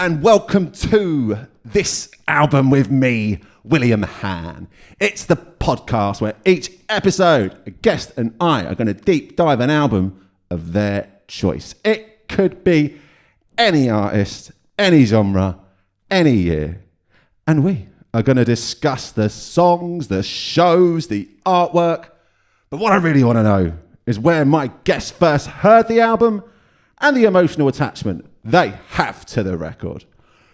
and welcome to This Album with me, William Han. It's the podcast where each episode, a guest and I are going to deep dive an album of their choice. It could be any artist, any genre, any year. And we are going to discuss the songs, the shows, the artwork. But what I really want to know is where my guests first heard the album and the emotional attachment they have to the record.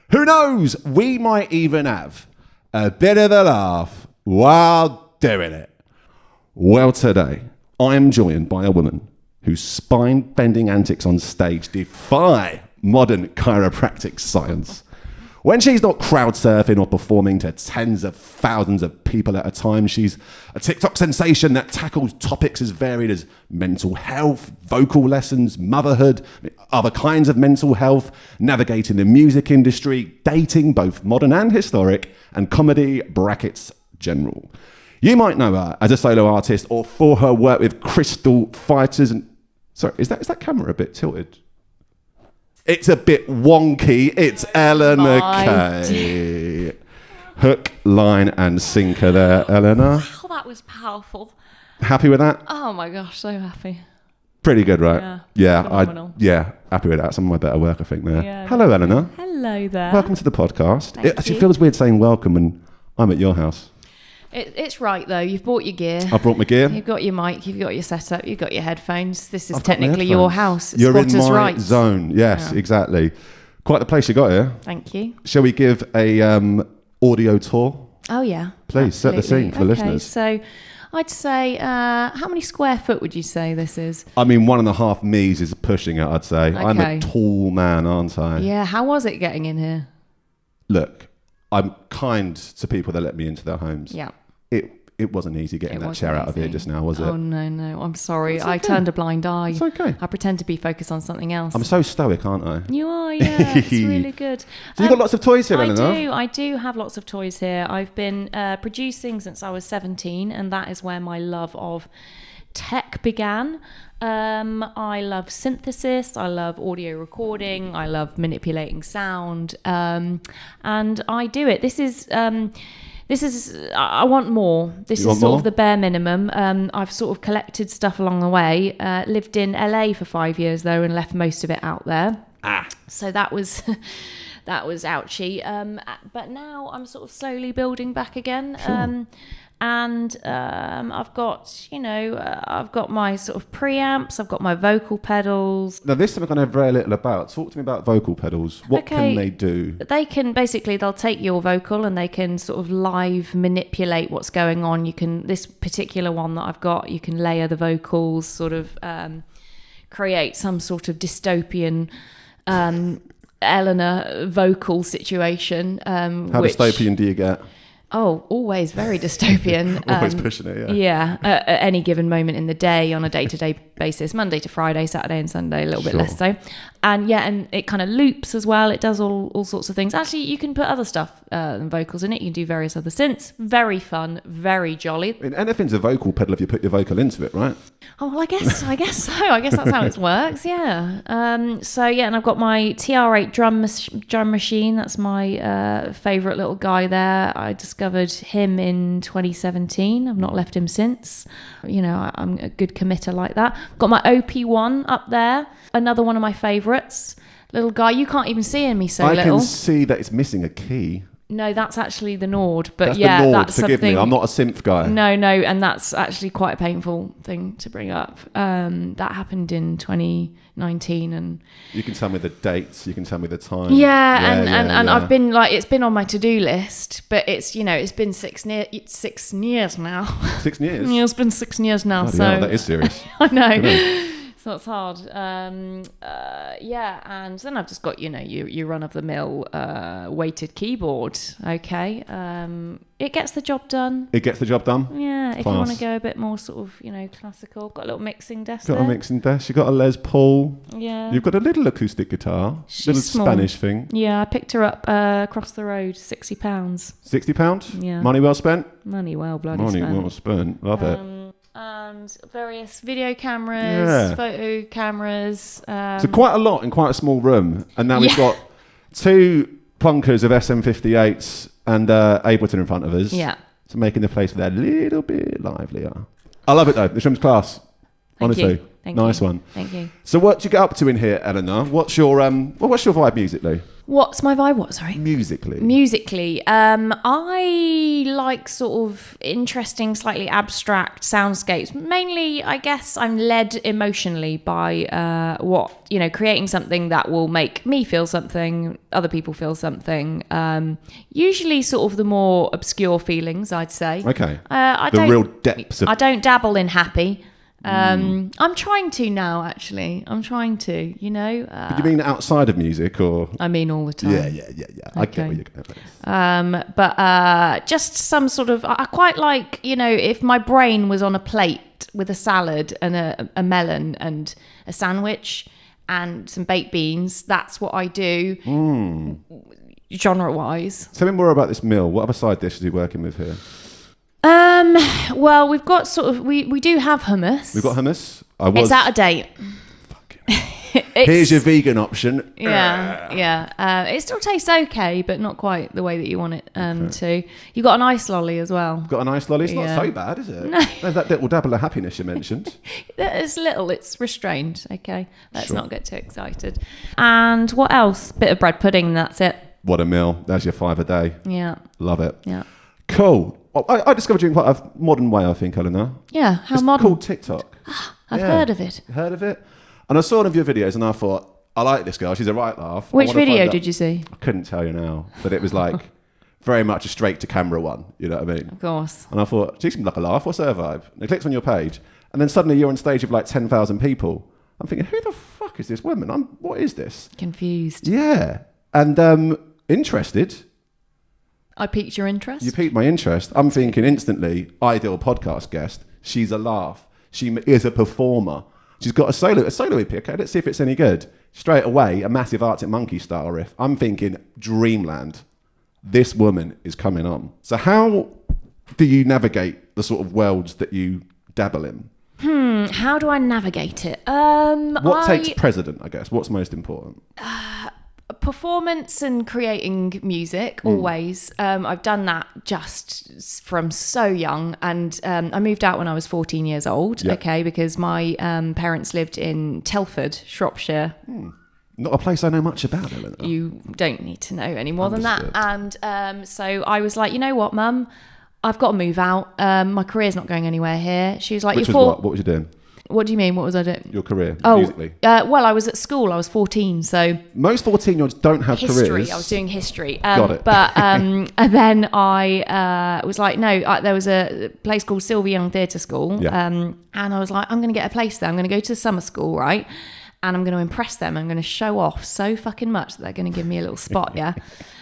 Who knows, we might even have a bit of a laugh while doing it. Well, today, I am joined by a woman whose spine-bending antics on stage defy modern chiropractic science. When she's not crowd surfing or performing to tens of thousands of people at a time, she's a TikTok sensation that tackles topics as varied as mental health, vocal lessons, motherhood, other kinds of mental health, navigating the music industry, dating, both modern and historic, and comedy brackets general. You might know her as a solo artist or for her work with Crystal Fighters. And sorry, is that camera a bit tilted? It's a bit wonky. It's Eleanor K. Hook, line and sinker there, Eleanor. Wow, that was powerful. Happy with that? Oh my gosh, so happy. Pretty good, right? Yeah. Happy with that. Some of my better work, I think, there. Yeah. Hello, Eleanor. Hello there. Welcome to the podcast. Thank It actually you. feels weird saying welcome when I'm at your house. It's right though. You've bought your gear. I brought my gear. You've got your mic. You've got your setup. You've got your headphones. This is I've got my technically your headphones. house. It's You're in squatters' my rights. zone. Yes, Yeah. exactly. Quite the place you got here. Thank you. Shall we give a audio tour? Oh yeah. Please, set the scene for the listeners. So I'd say, how many square foot would you say this is? I mean, 1.5 me's is pushing it, I'd say. I'm a Okay. tall man, aren't I? Yeah. How was it getting in here? Look, I'm kind to people that let me into their homes. Yeah. It wasn't easy getting It that wasn't chair out of here easy. just now, was it? Oh no. I'm sorry. It's I okay. turned a blind eye. It's okay. I pretend to be focused on something else. I'm so stoic, aren't I? You are, yeah. It's really good. So you've got lots of toys here, Eleanor? I do have lots of toys here. I've been producing since I was 17, and that is where my love of tech began. I love synthesis, I love audio recording, I love manipulating sound, and I do it. This is I want more. This You is want sort more? of the bare minimum. I've sort of collected stuff along the way. Lived in LA for 5 years though, and left most of it out there. So that was that was ouchy. But now I'm sort of slowly building back again. Sure. I've got, I've got my sort of preamps, I've got my vocal pedals. Now, this is something I know very little about. Talk to me about vocal pedals. What can they do? They can they'll take your vocal and they can sort of live manipulate what's going on. You can, this particular one that I've got, you can layer the vocals, sort of create some sort of dystopian Eleanor vocal situation. How dystopian do you get? Oh, always very dystopian. Always pushing it, yeah. Yeah, at any given moment in the day, on a day-to-day basis, Monday to Friday, Saturday and Sunday, a little bit less so. And yeah, and it kind of loops as well. It does all sorts of things. Actually, you can put other stuff than vocals in it. You can do various other synths. Very fun, very jolly. I mean, anything's a vocal pedal if you put your vocal into it, right? Oh, well, I guess so. I guess that's how it works, yeah. So, yeah, and I've got my TR8 drum machine. That's my favourite little guy there. I discovered him in 2017. I've not left him since. I'm a good committer like that. Got my OP1 up there. Another one of my favourites. Little guy. You can't even see in me so little. I can see that it's missing a key. No, that's actually the Nord. But That's yeah, the Nord. that's Forgive something. me, I'm not a synth guy. No, and that's actually quite a painful thing to bring up. That happened in 2019, and You can tell me the dates. You can tell me the time. and I've been it's been on my to-do list, but it's it's been 6 years now. 6 years? Yeah, it's been 6 years now. Bloody So hell, that is serious. I know. Good. So it's hard. And then I've just got your run-of-the-mill weighted keyboard. Okay, it gets the job done. It gets the job done? Yeah, if you Class. want to go a bit more sort of classical. Got a little mixing desk Got there. a mixing desk. You've got a Les Paul. Yeah. You've got a little acoustic guitar. She's little small. Spanish thing. Yeah, I picked her up across the road, £60. £60? Yeah. Money well spent? Money well bloody Money spent. well spent. Love it. And various video cameras, Yeah. photo cameras. So quite a lot in quite a small room. And now we've Yeah. got two plonkers of SM58s and Ableton in front of us. Yeah. So making the place a little bit livelier. I love it though. This room's class. Honestly. Nice one. Thank you. So what do you get up to in here, Eleanor? What's your vibe musically? What's my vibe? What? Sorry. Musically, I like sort of interesting, slightly abstract soundscapes. Mainly, I guess I'm led emotionally by creating something that will make me feel something, other people feel something. Usually, sort of the more obscure feelings, I'd say. Okay. The real depths of. I don't dabble in happy. I'm trying to now, actually. I'm trying to, But you mean outside of music, or? I mean all the time. Yeah. I get where you're going. But just some sort of... I quite like, if my brain was on a plate with a salad and a melon and a sandwich and some baked beans, that's what I do, genre-wise. Tell me more about this meal. What other side dishes are you working with here? Well, we've got sort of... We do have hummus. We've got hummus? It's out of date. Here's your vegan option. Yeah. It still tastes okay, but not quite the way that you want it to. You got an ice lolly as well. Got an ice lolly? It's not so bad, is it? No. There's that little dabble of happiness you mentioned. It's little. It's restrained. Okay. Let's not get too excited. And what else? Bit of bread pudding, and that's it. What a meal. That's your 5 a day. Yeah. Love it. Yeah. Cool. Well, I discovered you in quite a modern way, I think, Eleanor. Yeah, how it's modern? It's called TikTok. I've heard of it. Heard of it? And I saw one of your videos and I thought, I like this girl. She's a right laugh. Which video did you see? I couldn't tell you now, but it was like very much a straight to camera one. You know what I mean? Of course. And I thought, she seems like a laugh. What's her vibe? And I clicked on your page and then suddenly you're on stage with like 10,000 people. I'm thinking, who the fuck is this woman? What is this? Confused. Yeah. And interested. I piqued your interest? You piqued my interest. I'm thinking instantly, ideal podcast guest. She's a laugh. She is a performer. She's got a solo EP. Okay, let's see if it's any good. Straight away, a massive Arctic Monkey style riff. I'm thinking, dreamland. This woman is coming on. So how do you navigate the sort of worlds that you dabble in? How do I navigate it? What takes precedent, I guess? What's most important? Performance and creating music, always. I've done that just from so young, and I moved out when I was 14 years old, because my parents lived in Telford, Shropshire. Not a place I know much about, Eleanor. You don't need to know any more than that. And so I was like, you know what, Mum? I've got to move out. My career's not going anywhere here. She was like, what was you doing? What do you mean? What was I doing? Your career, musically? Well, I was at school. I was 14, so... Most 14-year-olds don't have history. careers. I was doing history. Got it. But and then I was like, no, there was a place called Sylvia Young Theatre School. Yeah. And I was like, I'm going to get a place there. I'm going to go to the summer school, right? And I'm going to impress them. I'm going to show off so fucking much that they're going to give me a little spot, yeah?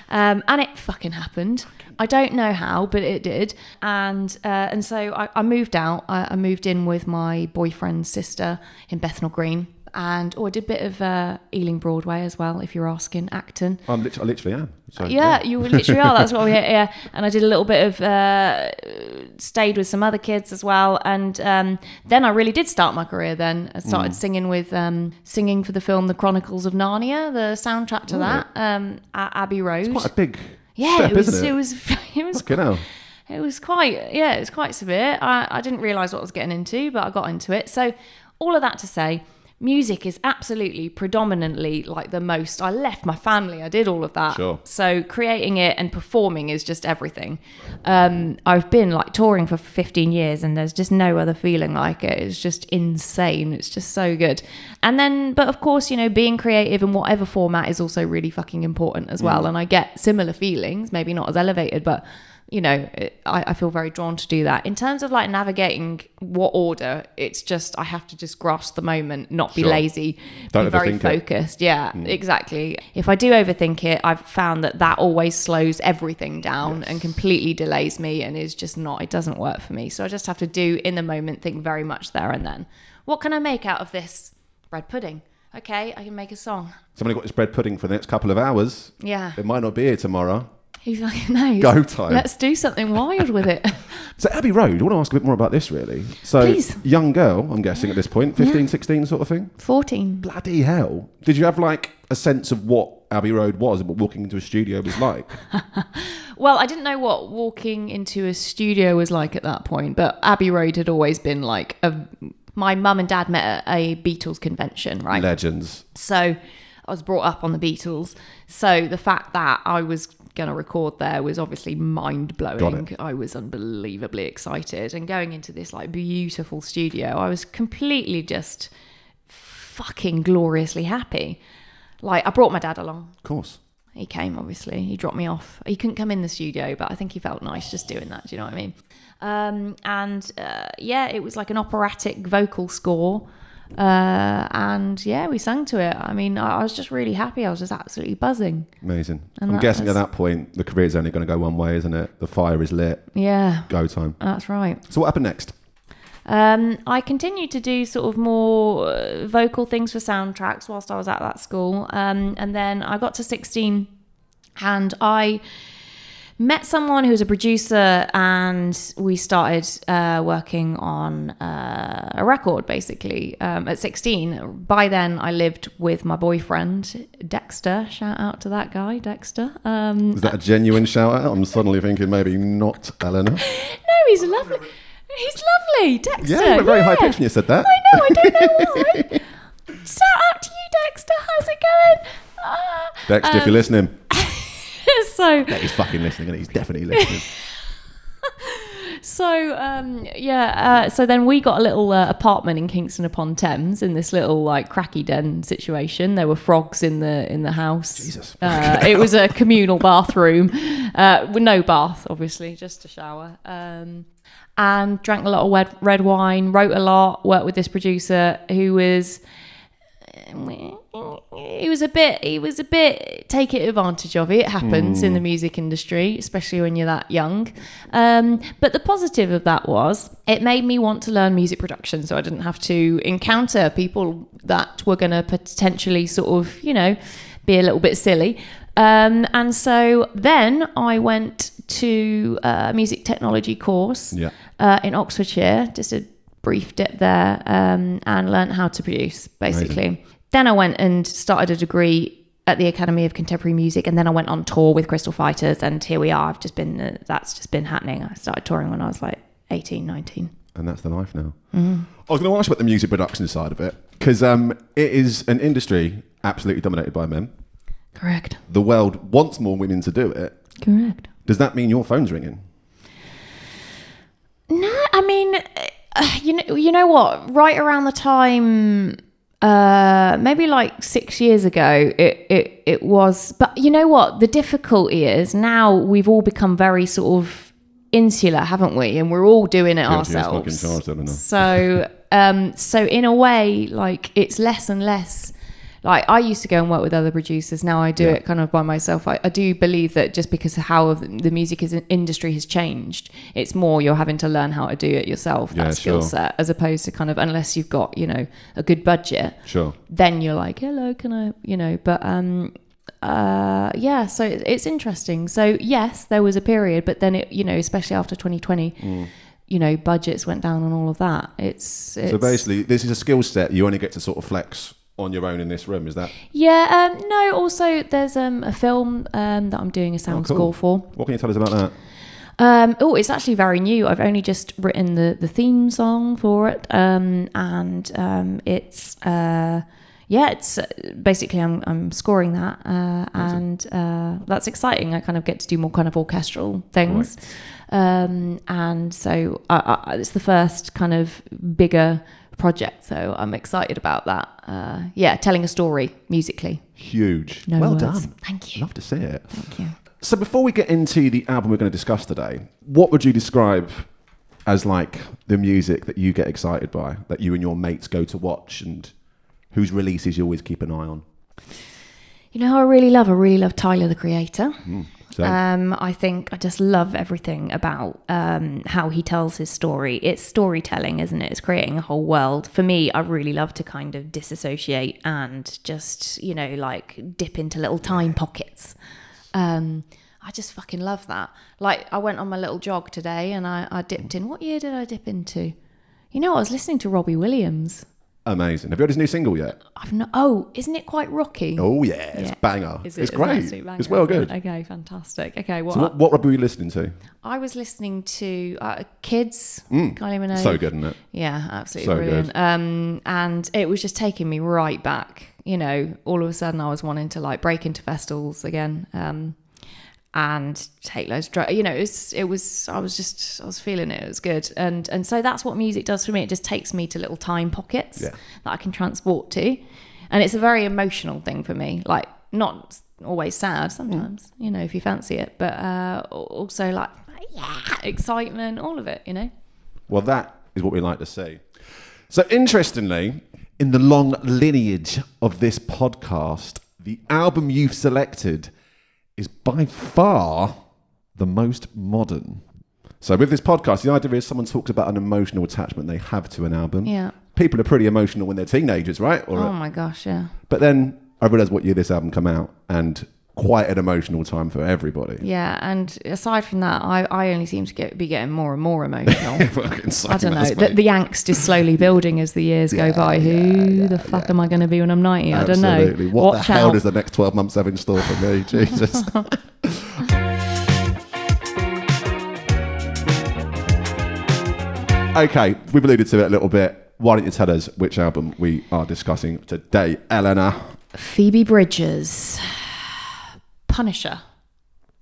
And it fucking happened. I don't know how, but it did. And so I moved out. I moved in with my boyfriend's sister in Bethnal Green. And I did a bit of Ealing Broadway as well, if you're asking, acting. I literally am. So, yeah, you literally are. That's what we hear. Yeah. And I did a little bit of, stayed with some other kids as well. And then I really did start my career then. I started singing for the film The Chronicles of Narnia, the soundtrack to that, at Abbey Road. It's quite a big step, isn't it? It was Fucking hell. It was quite severe. I didn't realise what I was getting into, but I got into it. So all of that to say, music is absolutely predominantly like the most. I left my family. I did all of that. Sure. So creating it and performing is just everything. I've been like touring for 15 years and there's just no other feeling like it. It's just insane. It's just so good. And then, but of course, being creative in whatever format is also really fucking important as well. And I get similar feelings, maybe not as elevated, but I feel very drawn to do that. In terms of like navigating what order, it's just I have to just grasp the moment, not be lazy, Don't be very focused. Yeah, exactly. If I do overthink it, I've found that always slows everything down and completely delays me and is just not, it doesn't work for me. So I just have to do in the moment, think very much there and then. What can I make out of this bread pudding? Okay, I can make a song. Somebody got this bread pudding for the next couple of hours. Yeah. It might not be here tomorrow. He's like, no. Go time. Let's do something wild with it. So Abbey Road, I want to ask a bit more about this really. So Please. Young girl, I'm guessing at this point, 15, 16 sort of thing? 14. Bloody hell. Did you have like a sense of what Abbey Road was and what walking into a studio was like? Well, I didn't know what walking into a studio was like at that point, but Abbey Road had always been like my mum and dad met at a Beatles convention, right? Legends. So I was brought up on the Beatles. So the fact that I was going to record there was obviously mind-blowing. I was unbelievably excited. And going into this like beautiful studio, I was completely just fucking gloriously happy. Like, I brought my dad along. Of course. He came, obviously. He dropped me off. He couldn't come in the studio, but I think he felt nice just doing that. Do you know what I mean? It was like an operatic vocal score. We sang to it. I mean, I was just really happy. I was just absolutely buzzing. Amazing. I'm guessing at that point, the career's only going to go one way, isn't it? The fire is lit. Yeah. Go time. That's right. So what happened next? I continued to do sort of more vocal things for soundtracks whilst I was at that school. And then I got to 16 and I met someone who was a producer and we started working on a record, basically, at 16. By then, I lived with my boyfriend, Dexter. Shout out to that guy, Dexter. Is that a genuine shout out? I'm suddenly thinking maybe not Eleanor. No, he's lovely. He's lovely, Dexter. Yeah, you went very high pitched when you said that. I know, I don't know why. Shout out to you, Dexter. How's it going? Dexter, if you're listening. So Yeah, he's fucking listening, and he's definitely listening. So then we got a little apartment in Kingston upon Thames in this little like cracky den situation. There were frogs in the house. Jesus. It was a communal bathroom with no bath, obviously, just a shower. And drank a lot of red wine, wrote a lot, worked with this producer who was he was a bit taking advantage of it. It happens in the music industry, especially when you're that young. But the positive of that was it made me want to learn music production, so I didn't have to encounter people that were going to potentially sort of, be a little bit silly. And so then I went to a music technology course in Oxfordshire, just a brief dip there, and learned how to produce, basically. Amazing. Then I went and started a degree at the Academy of Contemporary Music, and then I went on tour with Crystal Fighters, and here we are. That's just been happening. I started touring when I was like 18, 19. And that's the life now. Mm-hmm. I was going to ask you about the music production side of it, because it is an industry absolutely dominated by men. Correct. The world wants more women to do it. Correct. Does that mean your phone's ringing? No, I mean, you know what? Right around the time, maybe like 6 years ago, it was. But you know what? The difficulty is now we've all become very sort of insular, haven't we? And we're all doing it ourselves. So in a way, like it's less and less. Like I used to go and work with other producers. Now I do it kind of by myself. I do believe that just because of how the music industry has changed, it's more you're having to learn how to do it yourself, that skill set, as opposed to kind of, unless you've got, a good budget, then you're like, hello, can I, so it's interesting. So yes, there was a period, but then it, especially after 2020, budgets went down and all of that. It's so basically this is a skill set you only get to sort of flex on your own in this room, is that? Yeah, no, also there's a film that I'm doing a sound score for. What can you tell us about that? It's actually very new. I've only just written the theme song for it, it's basically I'm scoring that, and that's exciting. I kind of get to do more kind of orchestral things, and so it's the first kind of bigger project, so I'm excited about that. Telling a story musically. Huge. No well words. Done. Thank you. Love to see it. Thank you. So before we get into the album we're going to discuss today, what would you describe as like the music that you get excited by, that you and your mates go to watch, and whose releases you always keep an eye on? I really love Tyler, the Creator. Same. I think I just love everything about how he tells his story. It's storytelling, isn't it? It's creating a whole world. For me, I really love to kind of disassociate and just, like dip into little time pockets. I just fucking love that. Like I went on my little jog today and I dipped in. What year did I dip into? I was listening to Robbie Williams. Amazing. Have you heard his new single yet? I've not. Oh, isn't it quite rocky? Oh yeah, it's a banger. It's great. It's well good. Okay, fantastic. Okay, what were you listening to? I was listening to Kids. Kylie Minogue. So good, isn't it? Yeah, absolutely So brilliant. good. And it was just taking me right back. You know, all of a sudden I was wanting to like break into festivals again. And take loads of drugs. You know, I was feeling it. It was good. And so that's what music does for me. It just takes me to little time pockets that I can transport to. And it's a very emotional thing for me. Like, not always sad sometimes, you know, if you fancy it. But also like, excitement, all of it, you know. Well, that is what we like to see. So interestingly, in the long lineage of this podcast, the album you've selected is by far the most modern. So with this podcast, the idea is someone talks about an emotional attachment they have to an album. Yeah. People are pretty emotional when they're teenagers, right? Oh my gosh, yeah. But then I realised what year this album came out, and quite an emotional time for everybody. Yeah, and aside from that, I only seem to be getting more and more emotional. I don't know. The angst is slowly building as the years go by. Who the fuck am I going to be when I'm 90? Absolutely. I don't know. What the hell does the next 12 months have in store for me? Jesus. Okay, we've alluded to it a little bit. Why don't you tell us which album we are discussing today, Eleanor? Phoebe Bridgers. Punisher.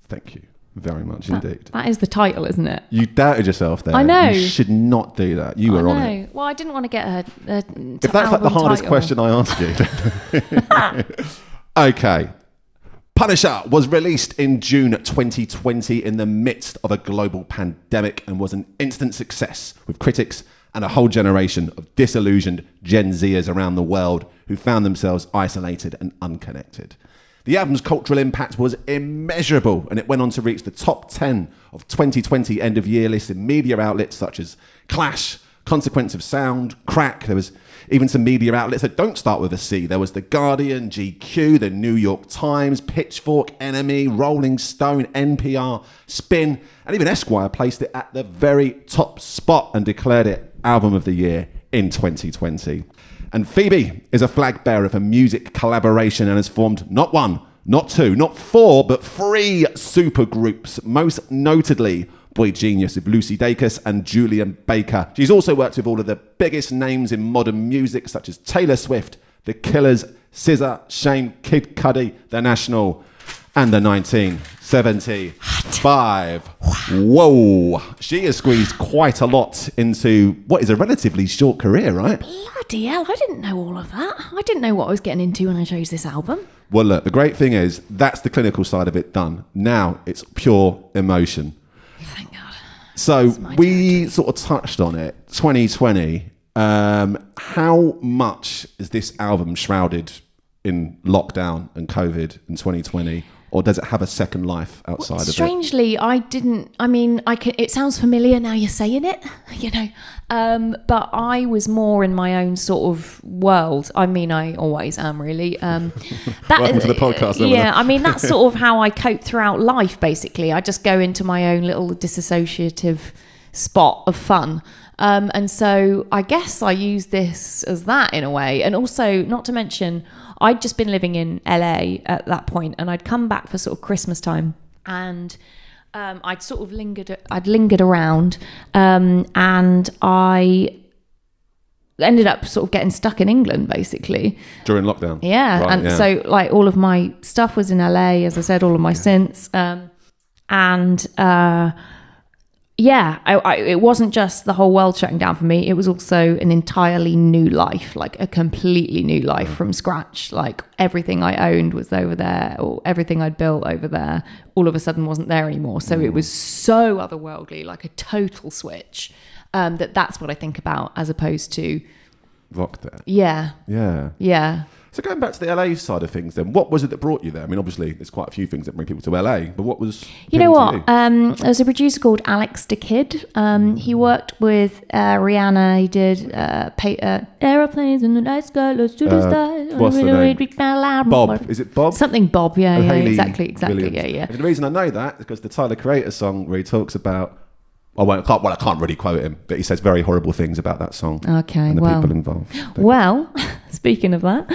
Thank you very much indeed. That is the title, isn't it? You doubted yourself there. I know. You should not do that. You were on it. Well, I didn't want to get a if that's like the hardest question I ask you. Okay. Punisher was released in June 2020 in the midst of a global pandemic and was an instant success with critics and a whole generation of disillusioned Gen Zers around the world who found themselves isolated and unconnected. The album's cultural impact was immeasurable, and it went on to reach the top 10 of 2020 end-of-year lists in media outlets such as Clash, Consequence of Sound, Crack. There was even some media outlets that don't start with a C. There was The Guardian, GQ, The New York Times, Pitchfork, NME, Rolling Stone, NPR, Spin, and even Esquire placed it at the very top spot and declared it Album of the Year in 2020. And Phoebe is a flag bearer for music collaboration and has formed not one, not two, not four, but 3 supergroups, most notably Boy Genius with Lucy Dacus and Julian Baker. She's also worked with all of the biggest names in modern music, such as Taylor Swift, The Killers, SZA, Shame, Kid Cudi, The National, and the 1975. Whoa. She has squeezed quite a lot into what is a relatively short career, right? Bloody hell, I didn't know all of that. I didn't know what I was getting into when I chose this album. Well, look, the great thing is that's the clinical side of it done. Now it's pure emotion. Thank God. So we sort of touched on it. 2020. How much is this album shrouded in lockdown and COVID in 2020? Or does it have a second life outside of it? Strangely, it sounds familiar now you're saying it, you know. But I was more in my own sort of world. I mean, I always am, really. Welcome to the podcast. Yeah, I mean, that's sort of how I cope throughout life, basically. I just go into my own little disassociative spot of fun. And so I guess I use this as that in a way. And also, not to mention, I'd just been living in LA at that point, and I'd come back for sort of Christmas time, and I'd sort of lingered around, and I ended up sort of getting stuck in England, basically. During lockdown? Yeah. Right, and so like all of my stuff was in LA, as I said, all of my synths. It wasn't just the whole world shutting down for me. It was also an entirely new life, like a completely new life from scratch. Like everything I owned was over there, or everything I'd built over there, all of a sudden wasn't there anymore. So it was so otherworldly, like a total switch. That's what I think about as opposed to lockdown. Yeah. So going back to the LA side of things then, what was it that brought you there? I mean, obviously, there's quite a few things that bring people to LA, but what was... You know what? There's a producer called Alex the Kid. He worked with Rihanna. He did Aeroplanes in the Night Sky, Let's Do This Die. What's the name? Bob. Is it Bob? Something Bob, yeah, Hayley exactly, Williams. yeah. And the reason I know that is because the Tyler Creator song where he talks about I can't really quote him, but he says very horrible things about that song. Okay, and the people involved. Well, speaking of that,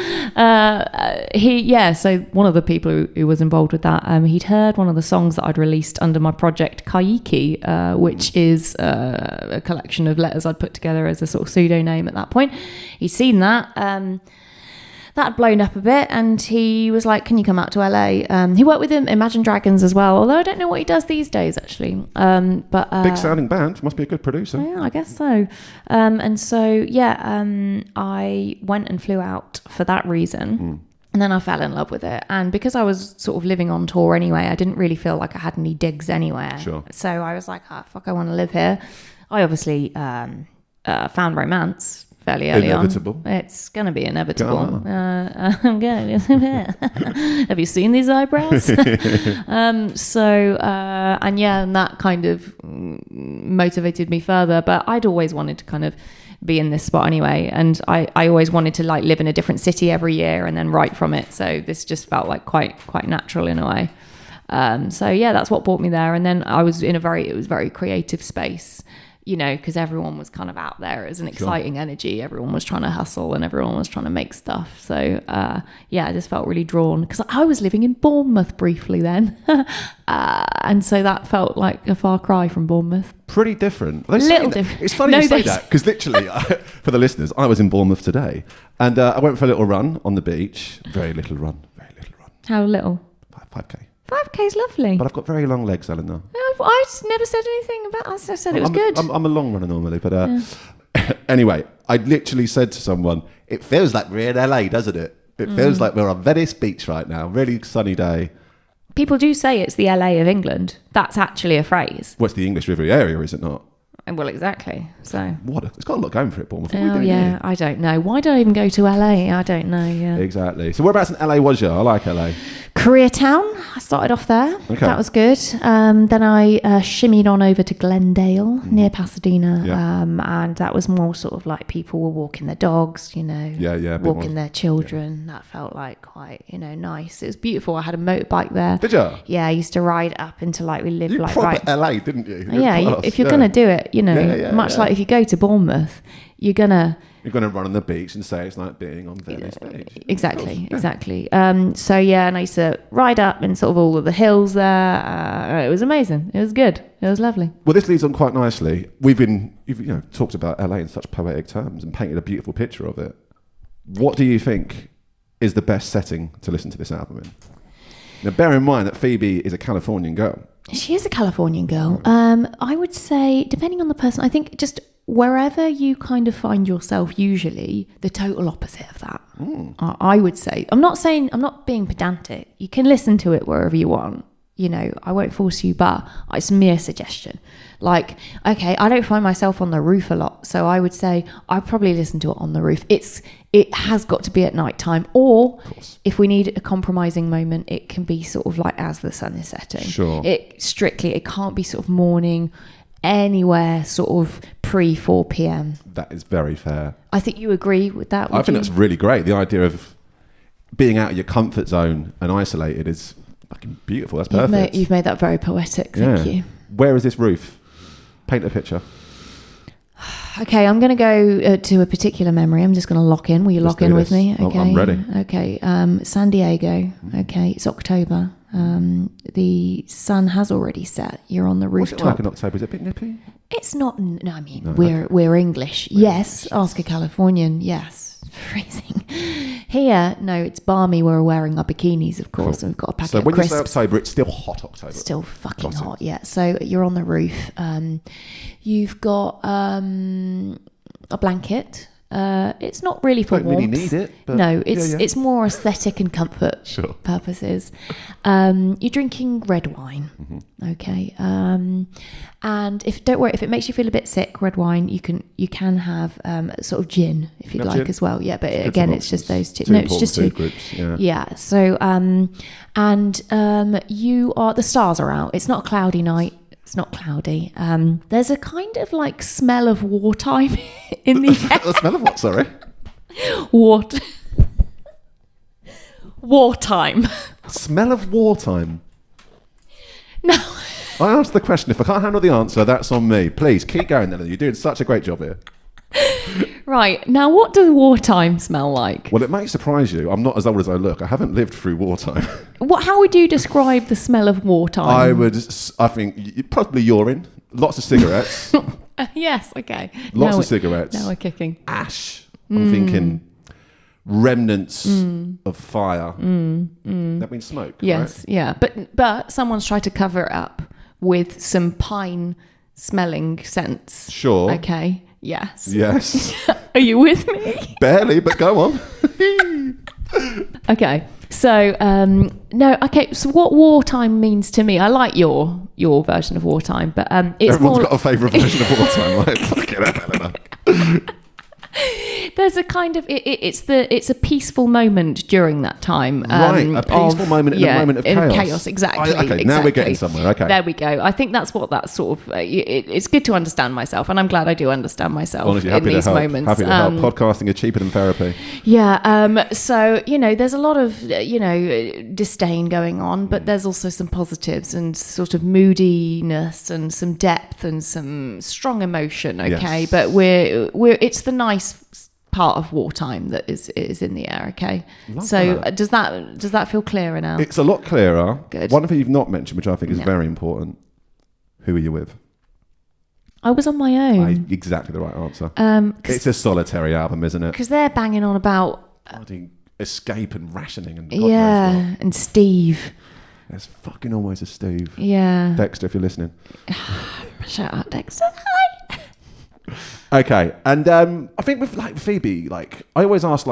so one of the people who was involved with that, he'd heard one of the songs that I'd released under my project Kaiki, which is a collection of letters I'd put together as a sort of pseudonym at that point. He'd seen that. That had blown up a bit, and he was like, can you come out to LA? He worked with Imagine Dragons as well, although I don't know what he does these days, actually. Big sounding band, must be a good producer. Yeah, I guess so. I went and flew out for that reason. And then I fell in love with it. And because I was sort of living on tour anyway, I didn't really feel like I had any digs anywhere. Sure. So I was like, fuck, I want to live here. I obviously found romance fairly early Inevitable. on. It's going to be inevitable. Have you seen these eyebrows? And that kind of motivated me further. But I'd always wanted to kind of be in this spot anyway. And I always wanted to like live in a different city every year and then write from it. So this just felt like quite natural in a way. That's what brought me there. And then I was it was very creative space. Because everyone was kind of out there. It was an exciting energy. Everyone was trying to hustle and everyone was trying to make stuff. So, I just felt really drawn because I was living in Bournemouth briefly then. And so that felt like a far cry from Bournemouth. Pretty different. Different. It's funny you say that because literally, for the listeners, I was in Bournemouth today and I went for a little run on the beach. Very little run. How little? 5K. 5K's lovely. But I've got very long legs, Eleanor. I never said anything about. I said it was good. I'm a long runner normally, but anyway, I literally said to someone, "It feels like we're in LA, doesn't it? It feels like we're on Venice Beach right now. Really sunny day." People do say it's the LA of England. That's actually a phrase. What's the English River area, is it not? Well, exactly. So it's got a lot going for it, Bournemouth. I don't know. Why did I even go to LA? I don't know. Yeah, exactly. So whereabouts in LA was you? I like LA. Koreatown. I started off there. Okay. That was good. Then I shimmied on over to Glendale near Pasadena. Yeah. And that was more sort of like people were walking their dogs, walking their children. Yeah. That felt like quite, nice. It was beautiful. I had a motorbike there. Did you? Yeah, I used to ride up into we lived you proper LA, didn't you? If you're going to do it, like if you go to Bournemouth, you're going to run on the beach and say it's like being on Venice Beach. Exactly. And I used to ride up in sort of all of the hills there. It was amazing. It was good. It was lovely. Well, this leads on quite nicely. You've talked about LA in such poetic terms and painted a beautiful picture of it. What do you think is the best setting to listen to this album in? Now, bear in mind that Phoebe is a Californian girl. She is a Californian girl. I would say, depending on the person, I think just wherever you kind of find yourself, usually the total opposite of that. I would say. I'm not being pedantic. You can listen to it wherever you want. I won't force you, but it's a mere suggestion. Like, okay, I don't find myself on the roof a lot, so I would say I probably listen to it on the roof. It has got to be at night time, or if we need a compromising moment, it can be sort of like as the sun is setting. Sure. It can't be sort of morning, anywhere sort of pre 4 p.m. That is very fair. I think you agree with that. I think that's really great. The idea of being out of your comfort zone and isolated is fucking beautiful. That's perfect. You've made that very poetic. Thank you. Where is this roof? Paint a picture. Okay, I'm going to go to a particular memory. I'm just going to lock in. Will you lock in with me? Okay. I'm ready. Okay. San Diego. Okay. It's October. The sun has already set. You're on the rooftop. What's it like in October? Is it a bit nippy? It's not. No, I mean, we're English. Yes. Ask a Californian. Yes. Freezing. Here, no, it's balmy. We're wearing our bikinis, of course, and we've got a packet of crisps. So when you say October, it's still hot October. Still fucking hot, yeah. So you're on the roof. You've got a blanket. It's not really for warmth. Don't really need it. But no, it's more aesthetic and comfort purposes. You're drinking red wine, okay. And don't worry if it makes you feel a bit sick. Red wine, you can have sort of gin if you'd like gin as well. Yeah, but again, it's just those two. No, it's just two groups. Yeah. So you are the stars are out. It's not a cloudy night. It's not cloudy. There's a kind of like smell of wartime in the air. The smell of what, sorry? Wartime. Smell of wartime? No. I asked the question. If I can't handle the answer, that's on me. Please keep going, Eleanor. You're doing such a great job here. Right. Now, what does wartime smell like? Well, it may surprise you. I'm not as old as I look. I haven't lived through wartime. How would you describe the smell of wartime? I think probably urine, lots of cigarettes. Yes, okay. Lots of cigarettes. Now we're kicking. Ash. I'm thinking remnants of fire. That means smoke. Yes, right? yeah. But someone's tried to cover it up with some pine smelling scents. Sure. Okay. Yes. Yes. Are you with me? Barely, but go on. Okay. So, no, okay. So what wartime means to me, I like your version of wartime, but it's Everyone's more... got a favourite version of wartime, right? Fucking hell, Eleanor. There's a kind of it's a peaceful moment during that time. Right, a peaceful moment in a moment of chaos. Exactly. Okay, now we're getting somewhere. Okay, there we go. I think that's what that sort of. It's good to understand myself, and I'm glad I do understand myself honestly, in these moments. Happy to help. Podcasting is cheaper than therapy. Yeah. So there's a lot of disdain going on, but there's also some positives and sort of moodiness and some depth and some strong emotion. Okay, yes. But we're it's the nice part of wartime that is in the air. Okay. So does that feel clearer now? It's a lot clearer. Good. One thing you've not mentioned, which I think is very important. Who are you with? I was on my own. Exactly the right answer. It's a solitary album, isn't it? Because they're banging on about escape and rationing and and Steve. There's fucking always a Steve. Yeah. Dexter, if you're listening. Shout out Dexter. Hi. Okay, and I think with Phoebe, I always ask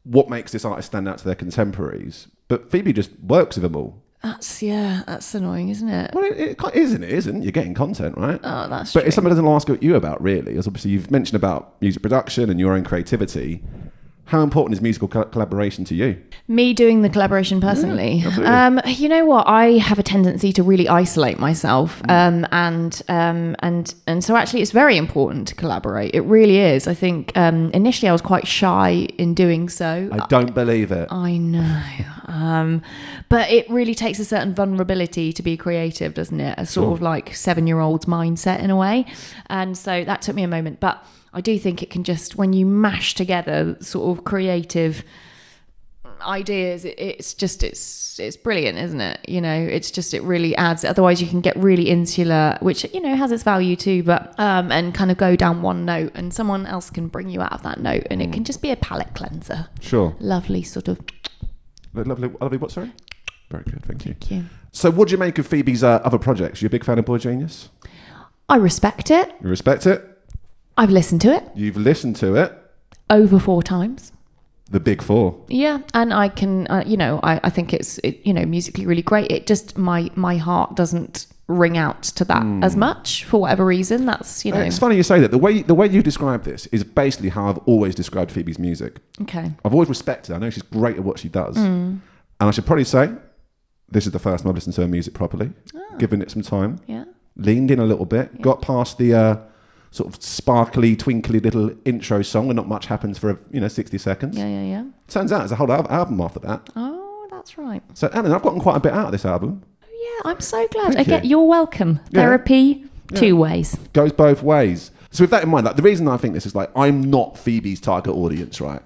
what makes this artist stand out to their contemporaries, but Phoebe just works with them all. That's annoying, isn't it? Well, it isn't. It isn't. You're getting content, right? Oh, that's But true. if somebody doesn't ask what you about, really, as obviously you've mentioned about music production and your own creativity, how important is musical collaboration to you? Me doing the collaboration personally? Yeah, you know what? I have a tendency to really isolate myself. And so actually it's very important to collaborate. It really is. I think initially I was quite shy in doing so. I don't believe it. I know. But it really takes a certain vulnerability to be creative, doesn't it? A sort of 7-year-old's mindset in a way. And so that took me a moment. But I do think it can just, when you mash together sort of creative ideas, it's brilliant, isn't it? It really adds. Otherwise you can get really insular, which has its value too, but and kind of go down one note, and someone else can bring you out of that note, and it can just be a palate cleanser. Sure. Lovely sort of. Lovely. What? Sorry. Very good. Thank you. Thank you. So, what do you make of Phoebe's other projects? You a big fan of Boy Genius? I respect it. You respect it? I've listened to it. You've listened to it over 4 times. The big 4. Yeah, and I can, I think it's musically really great. It just my heart doesn't ring out to that as much for whatever reason. That's It's funny you say that. The way you describe this is basically how I've always described Phoebe's music. Okay. I've always respected her. I know she's great at what she does, and I should probably say this is the first time I've listened to her music properly, given it some time. Yeah. Leaned in a little bit, got past the sort of sparkly, twinkly little intro song where not much happens for 60 seconds. Yeah. Turns out there's a whole album after that. Oh, that's right. So, Ellen, I've gotten quite a bit out of this album. Oh, yeah, I'm so glad. Thank you. You're welcome. Yeah. Therapy, 2 ways. Goes both ways. So with that in mind, the reason I think this is I'm not Phoebe's target audience, right?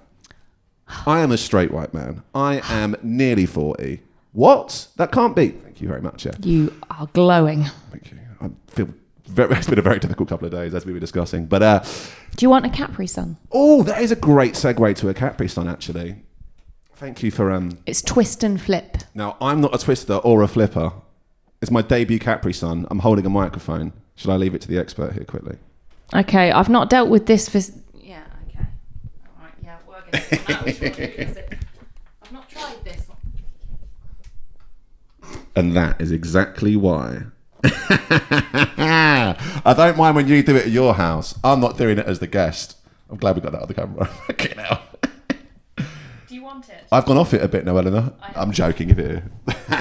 I am a straight white man. I am nearly 40. What? That can't be. Thank you very much, yeah. You are glowing. Thank you. I feel it's been a very difficult couple of days, as we were discussing. But do you want a Capri Sun? Oh, that is a great segue to a Capri Sun, actually. Thank you for... It's twist and flip. Now, I'm not a twister or a flipper. It's my debut Capri Sun. I'm holding a microphone. Should I leave it to the expert here quickly? Okay, I've not dealt with this for... Yeah, okay. All right, yeah, we're going to come out. Which one is it? I've not tried this one. And that is exactly why. I don't mind when you do it at your house. I'm not doing it as the guest. I'm glad we got that on the camera. Okay, now. Do you want it? I've gone off it a bit now, Eleanor. I'm joking if it. Careful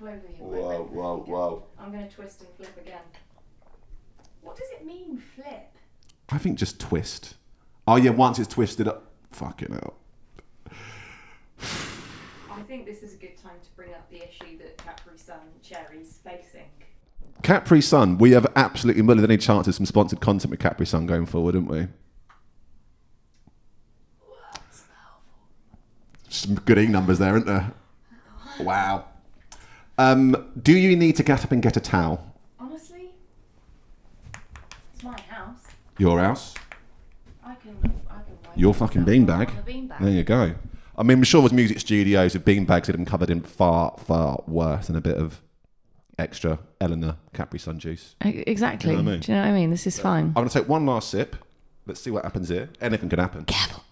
over the Whoa. I'm going to twist and flip again. What does it mean, flip? I think just twist. Oh yeah, once it's twisted up. Fucking hell. I I think this is a good time to bring up the issue that Capri Sun Cherry's facing. Capri Sun, we have absolutely mullered any chance of some sponsored content with Capri Sun going forward, haven't we? Some good numbers there, aren't there? Wow. Do you need to get up and get a towel? Honestly, it's my house. Your house? I can Your fucking beanbag. There you go. I mean, I'm sure there's music studios with beanbags that have been covered in far, far worse than a bit of extra Eleanor Capri Sun juice. Exactly. You know what I mean? Do you know what I mean? This is fine. I'm going to take one last sip. Let's see what happens here. Anything can happen. Careful.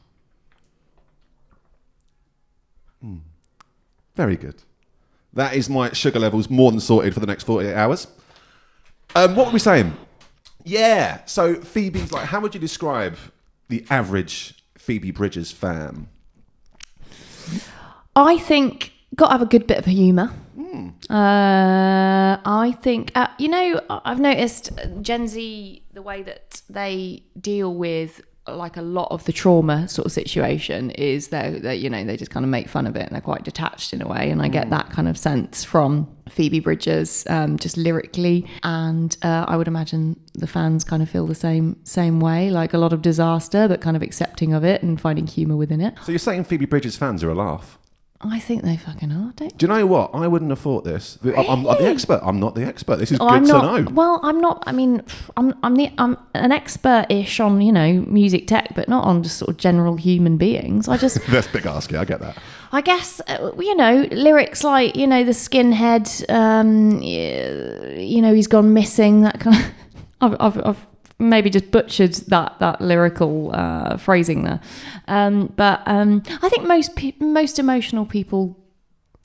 Very good. That is my sugar levels more than sorted for the next 48 hours. What were we saying? Yeah. So Phoebe's like, how would you describe the average Phoebe Bridgers fan? I think got to have a good bit of humour. I think, I've noticed Gen Z, the way that they deal with like a lot of the trauma sort of situation is they just kind of make fun of it and they're quite detached in a way. And I get that kind of sense from Phoebe Bridgers, just lyrically. And I would imagine the fans kind of feel the same way, like a lot of disaster, but kind of accepting of it and finding humour within it. So you're saying Phoebe Bridgers fans are a laugh? I think they fucking are, don't you? Do you know what? I wouldn't have thought this. I'm the expert. I'm not the expert. This is good I'm not, to know. Well, I'm not. I mean, I'm an expert-ish on music tech, but not on just sort of general human beings. I just That's a big ask. Yeah, I get that. I guess lyrics like the skinhead. He's gone missing. That kind of. I've maybe just butchered that lyrical phrasing there, but I think most emotional people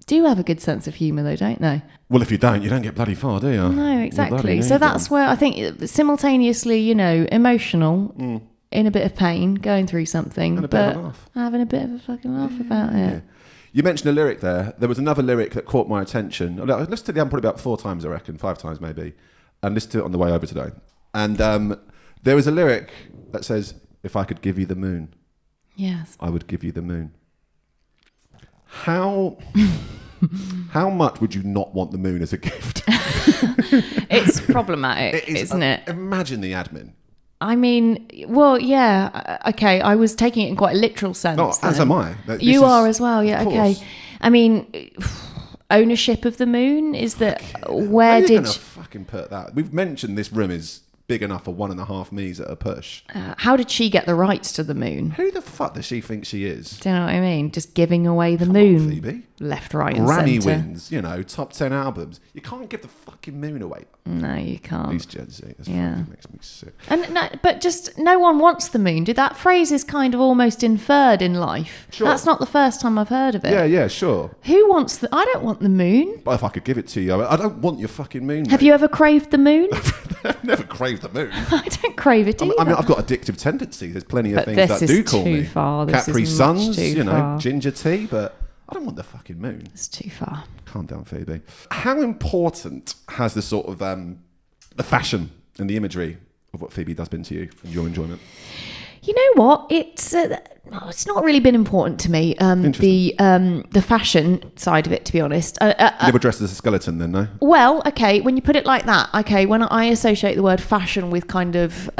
do have a good sense of humour, though, don't they? Well, if you don't get bloody far, do you? No, exactly. So that's where I think simultaneously, emotional, in a bit of pain, going through something, and a bit of a laugh. Having a bit of a fucking laugh about it. Yeah. You mentioned a lyric there. There was another lyric that caught my attention. I listened to the album probably about 4 times, I reckon, 5 times maybe, and listened to it on the way over today. And there was a lyric that says, "If I could give you the moon, yes, I would give you the moon." How much would you not want the moon as a gift? It's problematic, isn't it? Imagine the admin. I mean, well, yeah, okay. I was taking it in quite a literal sense. No, as am I. You are as well, yeah. Okay. I mean, ownership of the moon is that where did you fucking put that? We've mentioned this room is big enough for 1.5 me's at a push. How did she get the rights to the moon? Who the fuck does she think she is? Do you know what I mean? Just giving away the moon. On, Phoebe. Left, right, and Grammy centre. wins, top 10 albums. You can't give the fucking moon away. No, you can't. These Gen Z. This Yeah. makes me sick. And no, but just no one wants the moon. That phrase is kind of almost inferred in life. Sure. That's not the first time I've heard of it. Yeah, sure. Who wants I don't want the moon. But if I could give it to you, I don't want your fucking moon. Have you ever craved the moon? I've never craved the moon. I don't crave it either. I mean, I've got addictive tendencies. There's plenty of But things this that do is call too me. far. This Capri is much Suns, too far. ginger tea, but I don't want the fucking moon. It's too far. Calm down, Phoebe. How important has the sort of the fashion and the imagery of what Phoebe does been to you and your enjoyment? You know what? It's not really been important to me. The fashion side of it, to be honest. You never dressed as a skeleton, then, no? Well, okay. When you put it like that, okay. When I associate the word fashion with kind of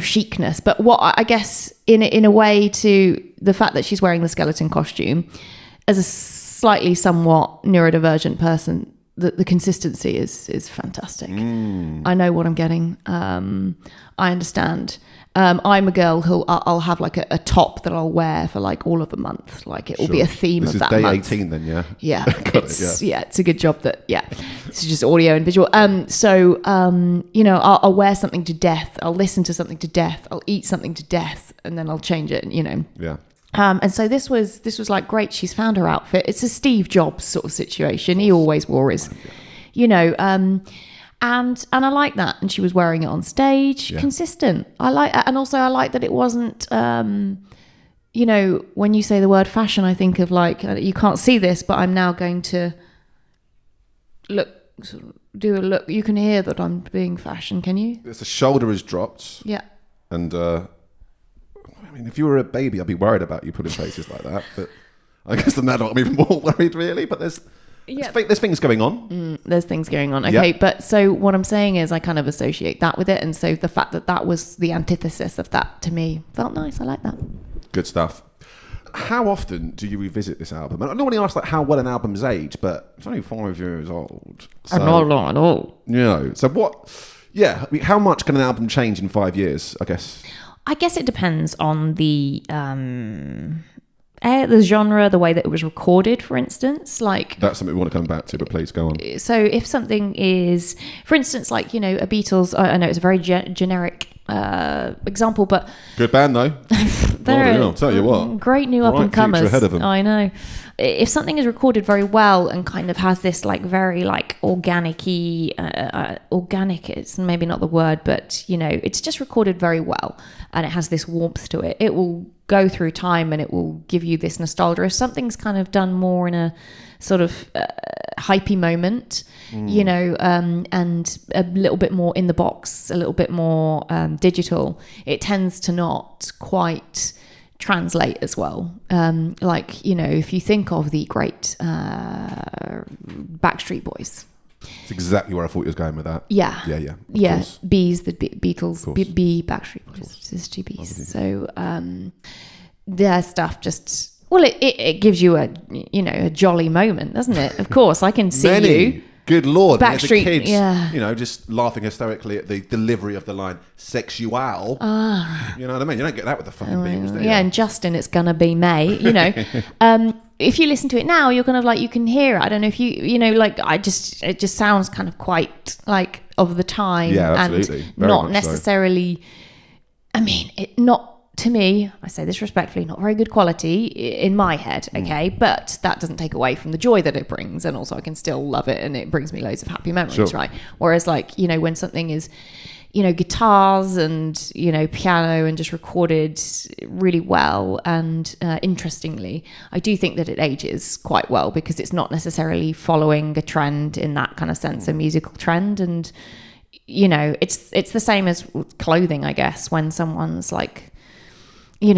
chicness, but what I guess in a way to the fact that she's wearing the skeleton costume as a slightly somewhat neurodivergent person, the consistency is fantastic. I know what I'm getting. I understand. I'm a girl who I'll have like a top that I'll wear for like all of a month. Like it will be a theme of that month. This is day 18 then, yeah? Yeah. It's a good job that, this is just audio and visual. I'll wear something to death. I'll listen to something to death. I'll eat something to death and then I'll change it, Yeah. And so this was like, great, she's found her outfit. It's a Steve Jobs sort of situation. He always wore his, and I like that. And she was wearing it on stage, consistent. I like that. And also I like that it wasn't, when you say the word fashion, I think of like, you can't see this, but I'm now going to do a look. You can hear that I'm being fashion, can you? The shoulder is dropped. Yeah. And, if you were a baby, I'd be worried about you putting faces like that. But I guess then I'm even more worried, really. But there's things going on. There's things going on. Okay, but so what I'm saying is I kind of associate that with it. And so the fact that was the antithesis of that to me felt nice. I like that. Good stuff. How often do you revisit this album? And I normally ask like how well an album's aged, but it's only 5 years old. So, not at all. So what... Yeah, I mean, how much can an album change in 5 years, I guess? I guess it depends on the genre, the way that it was recorded, for instance. Like that's something we want to come back to, but please go on. So if something is, for instance, like, a Beatles, I know it's a very generic example, but... Good band, though. I'll tell you what. Great new up-and-comers. Future ahead of them. I know. If something is recorded very well and kind of has this like very like organic-y, organic is maybe not the word, but it's just recorded very well and it has this warmth to it, it will go through time and it will give you this nostalgia. If something's kind of done more in a sort of hypey moment, and a little bit more in the box, a little bit more digital, it tends to not quite translate as well. If you think of the great Backstreet Boys. That's exactly where I thought you was going with that. Yeah. Course. Bees, the Beatles, B Backstreet Boys. There's two Bs. So their stuff just... Well, it gives you a jolly moment, doesn't it? Of course, I can see you. Good Lord. Backstreet, as a kid, yeah. Just laughing hysterically at the delivery of the line, sexual. You know what I mean? You don't get that with the fucking Beatles, do you? Yeah, and Justin, it's gonna be May, If you listen to it now, you're kind of like, you can hear it. I don't know if it just sounds kind of quite like of the time. Yeah, absolutely. And Very not much necessarily, to me, I say this respectfully, not very good quality in my head, okay? But that doesn't take away from the joy that it brings. And also I can still love it and it brings me loads of happy memories, right? Whereas when something is, guitars and, piano and just recorded really well and interestingly, I do think that it ages quite well because it's not necessarily following a trend in that kind of sense, a musical trend. And, it's the same as clothing, I guess, when someone's like,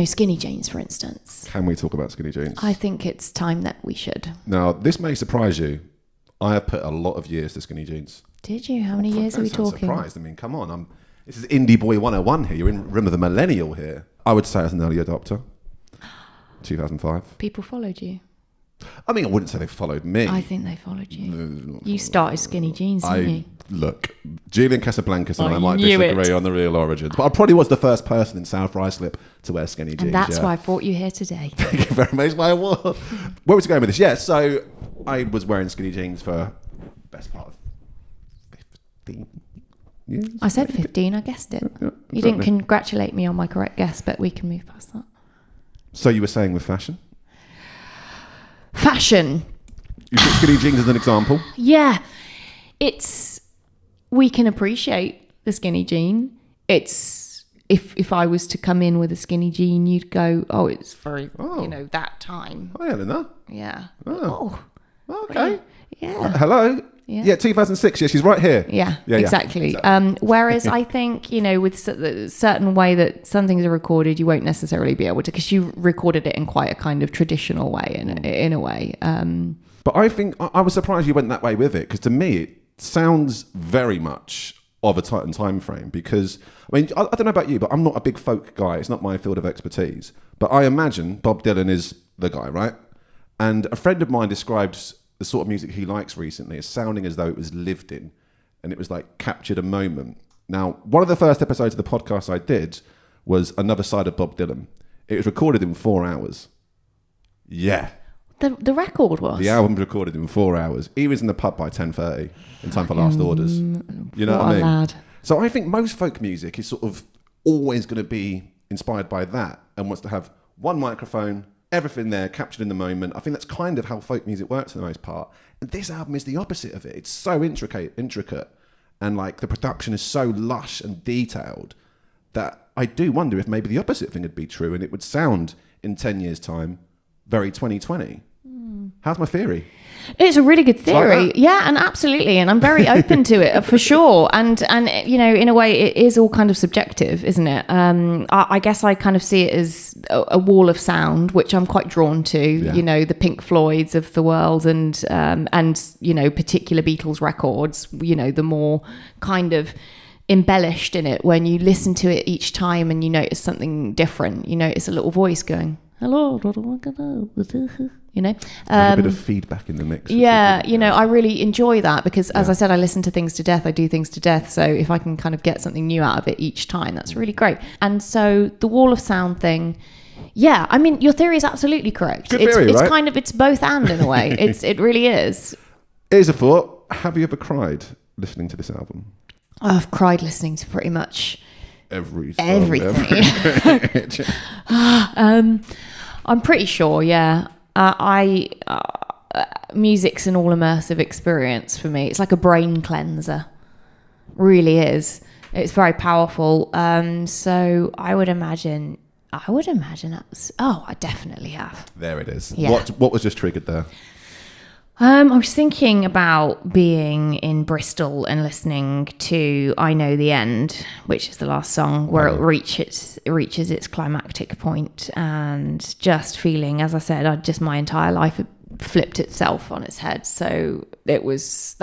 skinny jeans, for instance. Can we talk about skinny jeans? I think it's time that we should. Now, this may surprise you. I have put a lot of years to skinny jeans. Did you? How many years are we talking? I'm surprised. Come on. This is Indie Boy 101 here. You're in room of the millennial here. I would say as an early adopter. 2005. People followed you? I wouldn't say they followed me. I think they followed you. No, you started skinny jeans, didn't you? Look, Julian Casablancas and I might disagree on the real origins, but I probably was the first person in South Ruislip to wear skinny jeans. And that's why I brought you here today. Thank you very much. Where was I going with this? Yeah, so I was wearing skinny jeans for the best part of 15 years. I said 15, I guessed it. Yeah, you didn't congratulate me on my correct guess, but we can move past that. So you were saying with fashion? Fashion. You took skinny jeans as an example? Yeah. We can appreciate the skinny jean. It's if I was to come in with a skinny jean, you'd go, oh, it's very, that time. Hi, Eleanor. Yeah. Oh. Okay. Yeah. Hello. Yeah, 2006. Yeah, she's right here. Yeah, exactly. Whereas I think, with the certain way that some things are recorded, you won't necessarily be able to, because you recorded it in quite a kind of traditional way, in a way. But I think I was surprised you went that way with it, because to me, it sounds very much of a certain time frame. Because, I don't know about you, but I'm not a big folk guy. It's not my field of expertise. But I imagine Bob Dylan is the guy, right? And a friend of mine described the sort of music he likes recently as sounding as though it was lived in and it was like captured a moment. Now, one of the first episodes of the podcast I did was Another Side of Bob Dylan. It was recorded in 4 hours. Yeah. The record was? The album was recorded in 4 hours. He was in the pub by 10:30 in time for last orders. You know what I mean? Lad. So I think most folk music is sort of always going to be inspired by that and wants to have one microphone, everything there captured in the moment. I think that's kind of how folk music works for the most part. And this album is the opposite of it. It's so intricate, and like the production is so lush and detailed that I do wonder if maybe the opposite thing would be true and it would sound in 10 years' time very 2020. How's my theory? It's a really good theory. Like yeah, and absolutely. And I'm very open to it for sure. And, you know, in a way, it is all kind of subjective, isn't it? I guess I kind of see it as a wall of sound, which I'm quite drawn to, you know, the Pink Floyds of the world and, you know, particular Beatles records, you know, the more kind of embellished in it when you listen to it each time and you notice something different. You notice a little voice going, hello, you know, a bit of feedback in the mix. Yeah, you know, I really enjoy that because, as I said, I listen to things to death. I do things to death. So if I can kind of get something new out of it each time, that's really great. And so the wall of sound thing, yeah, I mean, your theory is absolutely correct. Good theory, it's right? kind of, it's both and in a way. It really is. Here's a thought. Have you ever cried listening to this album? I've cried listening to pretty much everything. I'm pretty sure, yeah. Music's an all immersive experience for me. It's like a brain cleanser, really is. It's very powerful. So I would imagine that's, I definitely have. There it is. Yeah. What was just triggered there? I was thinking about being in Bristol and listening to I Know the End, which is the last song, where it reaches its climactic point, and just feeling, as I said, just my entire life had flipped itself on its head. So that's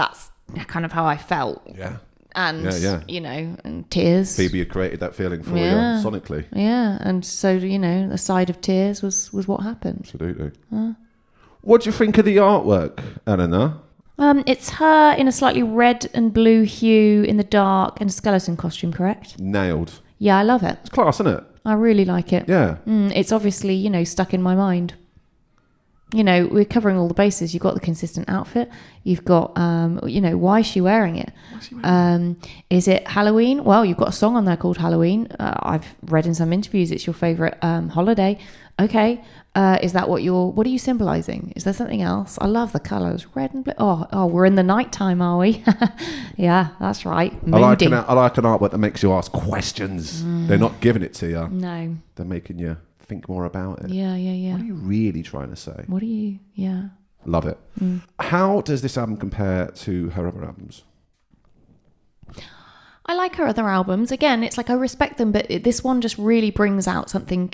kind of how I felt. Yeah. And, you know, and tears. Phoebe had created that feeling for you sonically. Yeah. And so, you know, the side of tears was what happened. Absolutely. What do you think of the artwork, Eleanor? It's her in a slightly red and blue hue in the dark and a skeleton costume, correct? Nailed. Yeah, I love it. It's class, isn't it? I really like it. Yeah. It's obviously, you know, stuck in my mind. You know, we're covering all the bases. You've got the consistent outfit. You've got, you know, why is she wearing it? Is it Halloween? Well, you've got a song on there called Halloween. I've read in some interviews it's your favourite holiday. Okay. Is that what are you symbolising? Is there something else? I love the colours, red and blue. Oh, we're in the nighttime, are we? Yeah, that's right. I like an artwork that makes you ask questions. They're not giving it to you. No. They're making you think more about it. Yeah. What are you really trying to say? Yeah. Love it. How does this album compare to her other albums? I like her other albums. Again, it's like I respect them, but this one just really brings out something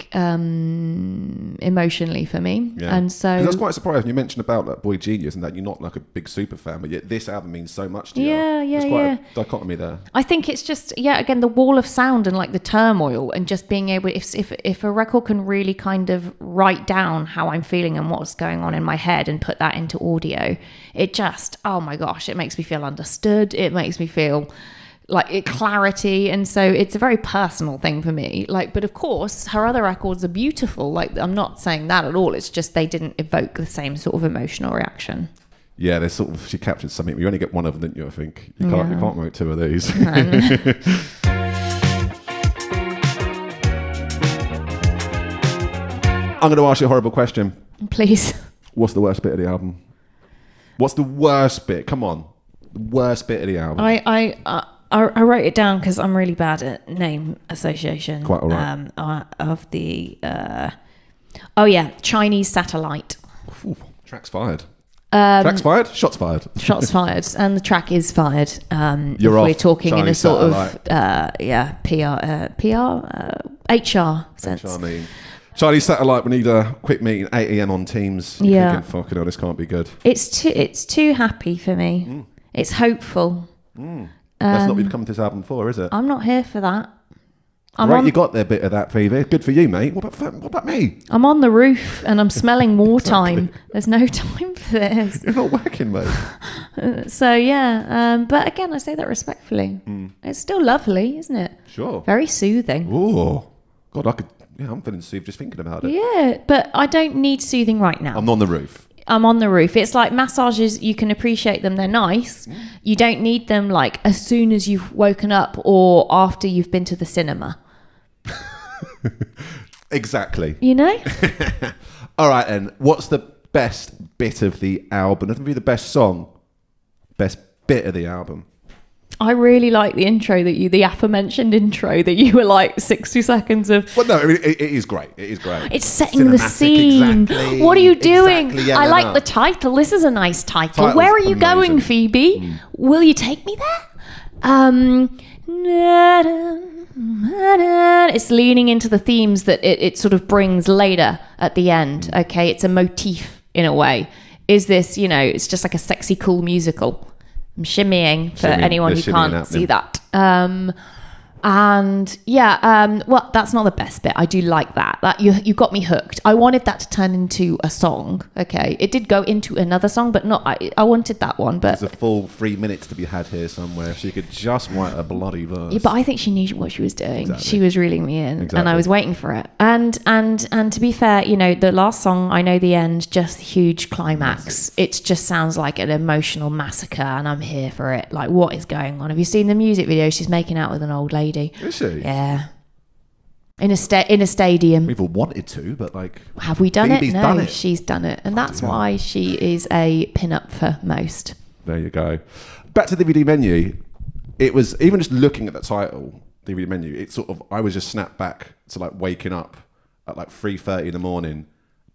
emotionally for me. Yeah. And so... I was quite surprised. You mentioned about that Boy Genius and that you're not like a big super fan, but yet this album means so much to you. There's quite a dichotomy there. I think it's just, again, the wall of sound and like the turmoil and just being able... If a record can really kind of write down how I'm feeling and what's going on in my head and put that into audio, it just, oh my gosh, it makes me feel understood. It makes me feel... like clarity, and so it's a very personal thing for me. Like, but of course, her other records are beautiful. Like, I'm not saying that at all. It's just they didn't evoke the same sort of emotional reaction. Yeah, there's sort of she captured something. You only get one of them, didn't you? I think you can't write two of these. I'm going to ask you a horrible question. Please. What's the worst bit of the album? What's the worst bit? Come on, the worst bit of the album. I wrote it down because I'm really bad at name association. Quite all right. Of the... Chinese Satellite. Ooh, track's fired. Track's fired? Shots fired. Shots fired. And the track is fired. You're off. We're talking Chinese in a sort Satellite. of HR sense. HR mean. Chinese Satellite, we need a quick meeting, 8 a.m. on Teams. You're thinking, fucking hell, this can't be good. It's too happy for me. It's hopeful. That's not what you've come to this album for, is it? I'm not here for that. You got their bit of that, Phoebe. Good for you, mate. What about me? I'm on the roof and I'm smelling wartime. There's no time for this. You're not working, mate. So, but again, I say that respectfully. It's still lovely, isn't it? Sure. Very soothing. Oh, God, I'm feeling soothed just thinking about it. Yeah, but I don't need soothing right now. I'm on the roof. I'm on the roof. It's like massages, you can appreciate them, they're nice. You don't need them like as soon as you've woken up or after you've been to the cinema. Exactly. You know? All right, then. What's the best bit of the album? Doesn't be the best song. Best bit of the album. I really like the intro the aforementioned intro that you were like 60 seconds of. Well, no, I mean, it is great. It is great. It's setting the scene. Exactly, what are you doing? exactly, I like Eleanor. the title. This is a nice title. Title's Where are you amazing. going, Phoebe? Will you take me there? It's leaning into the themes that it sort of brings later at the end. Okay, it's a motif in a way. Is this, it's just like a sexy, cool musical. I'm shimmying for anyone who can't see that. Well, that's not the best bit. I do like that you got me hooked. I wanted that to turn into a song. Okay, it did go into another song, but not I wanted that one. But there's a full 3 minutes to be had here somewhere, so you could just write a bloody verse. Yeah, but I think she knew what she was doing. Exactly. She was reeling me in, Exactly. and I was waiting for it. And to be fair, the last song, I know the end, just huge climax. Massive. It just sounds like an emotional massacre, and I'm here for it. Like, what is going on? Have you seen the music video? She's making out with an old lady. Is she? Yeah. In a stadium. We've all wanted to, but like... Have we done Phoebe's it? No, done it. she's done it. And that's why she is a pin-up for most. There you go. Back to the DVD menu. It was, even just looking at the title, DVD menu, it sort of, I was just snapped back to like waking up at like 3:30 in the morning,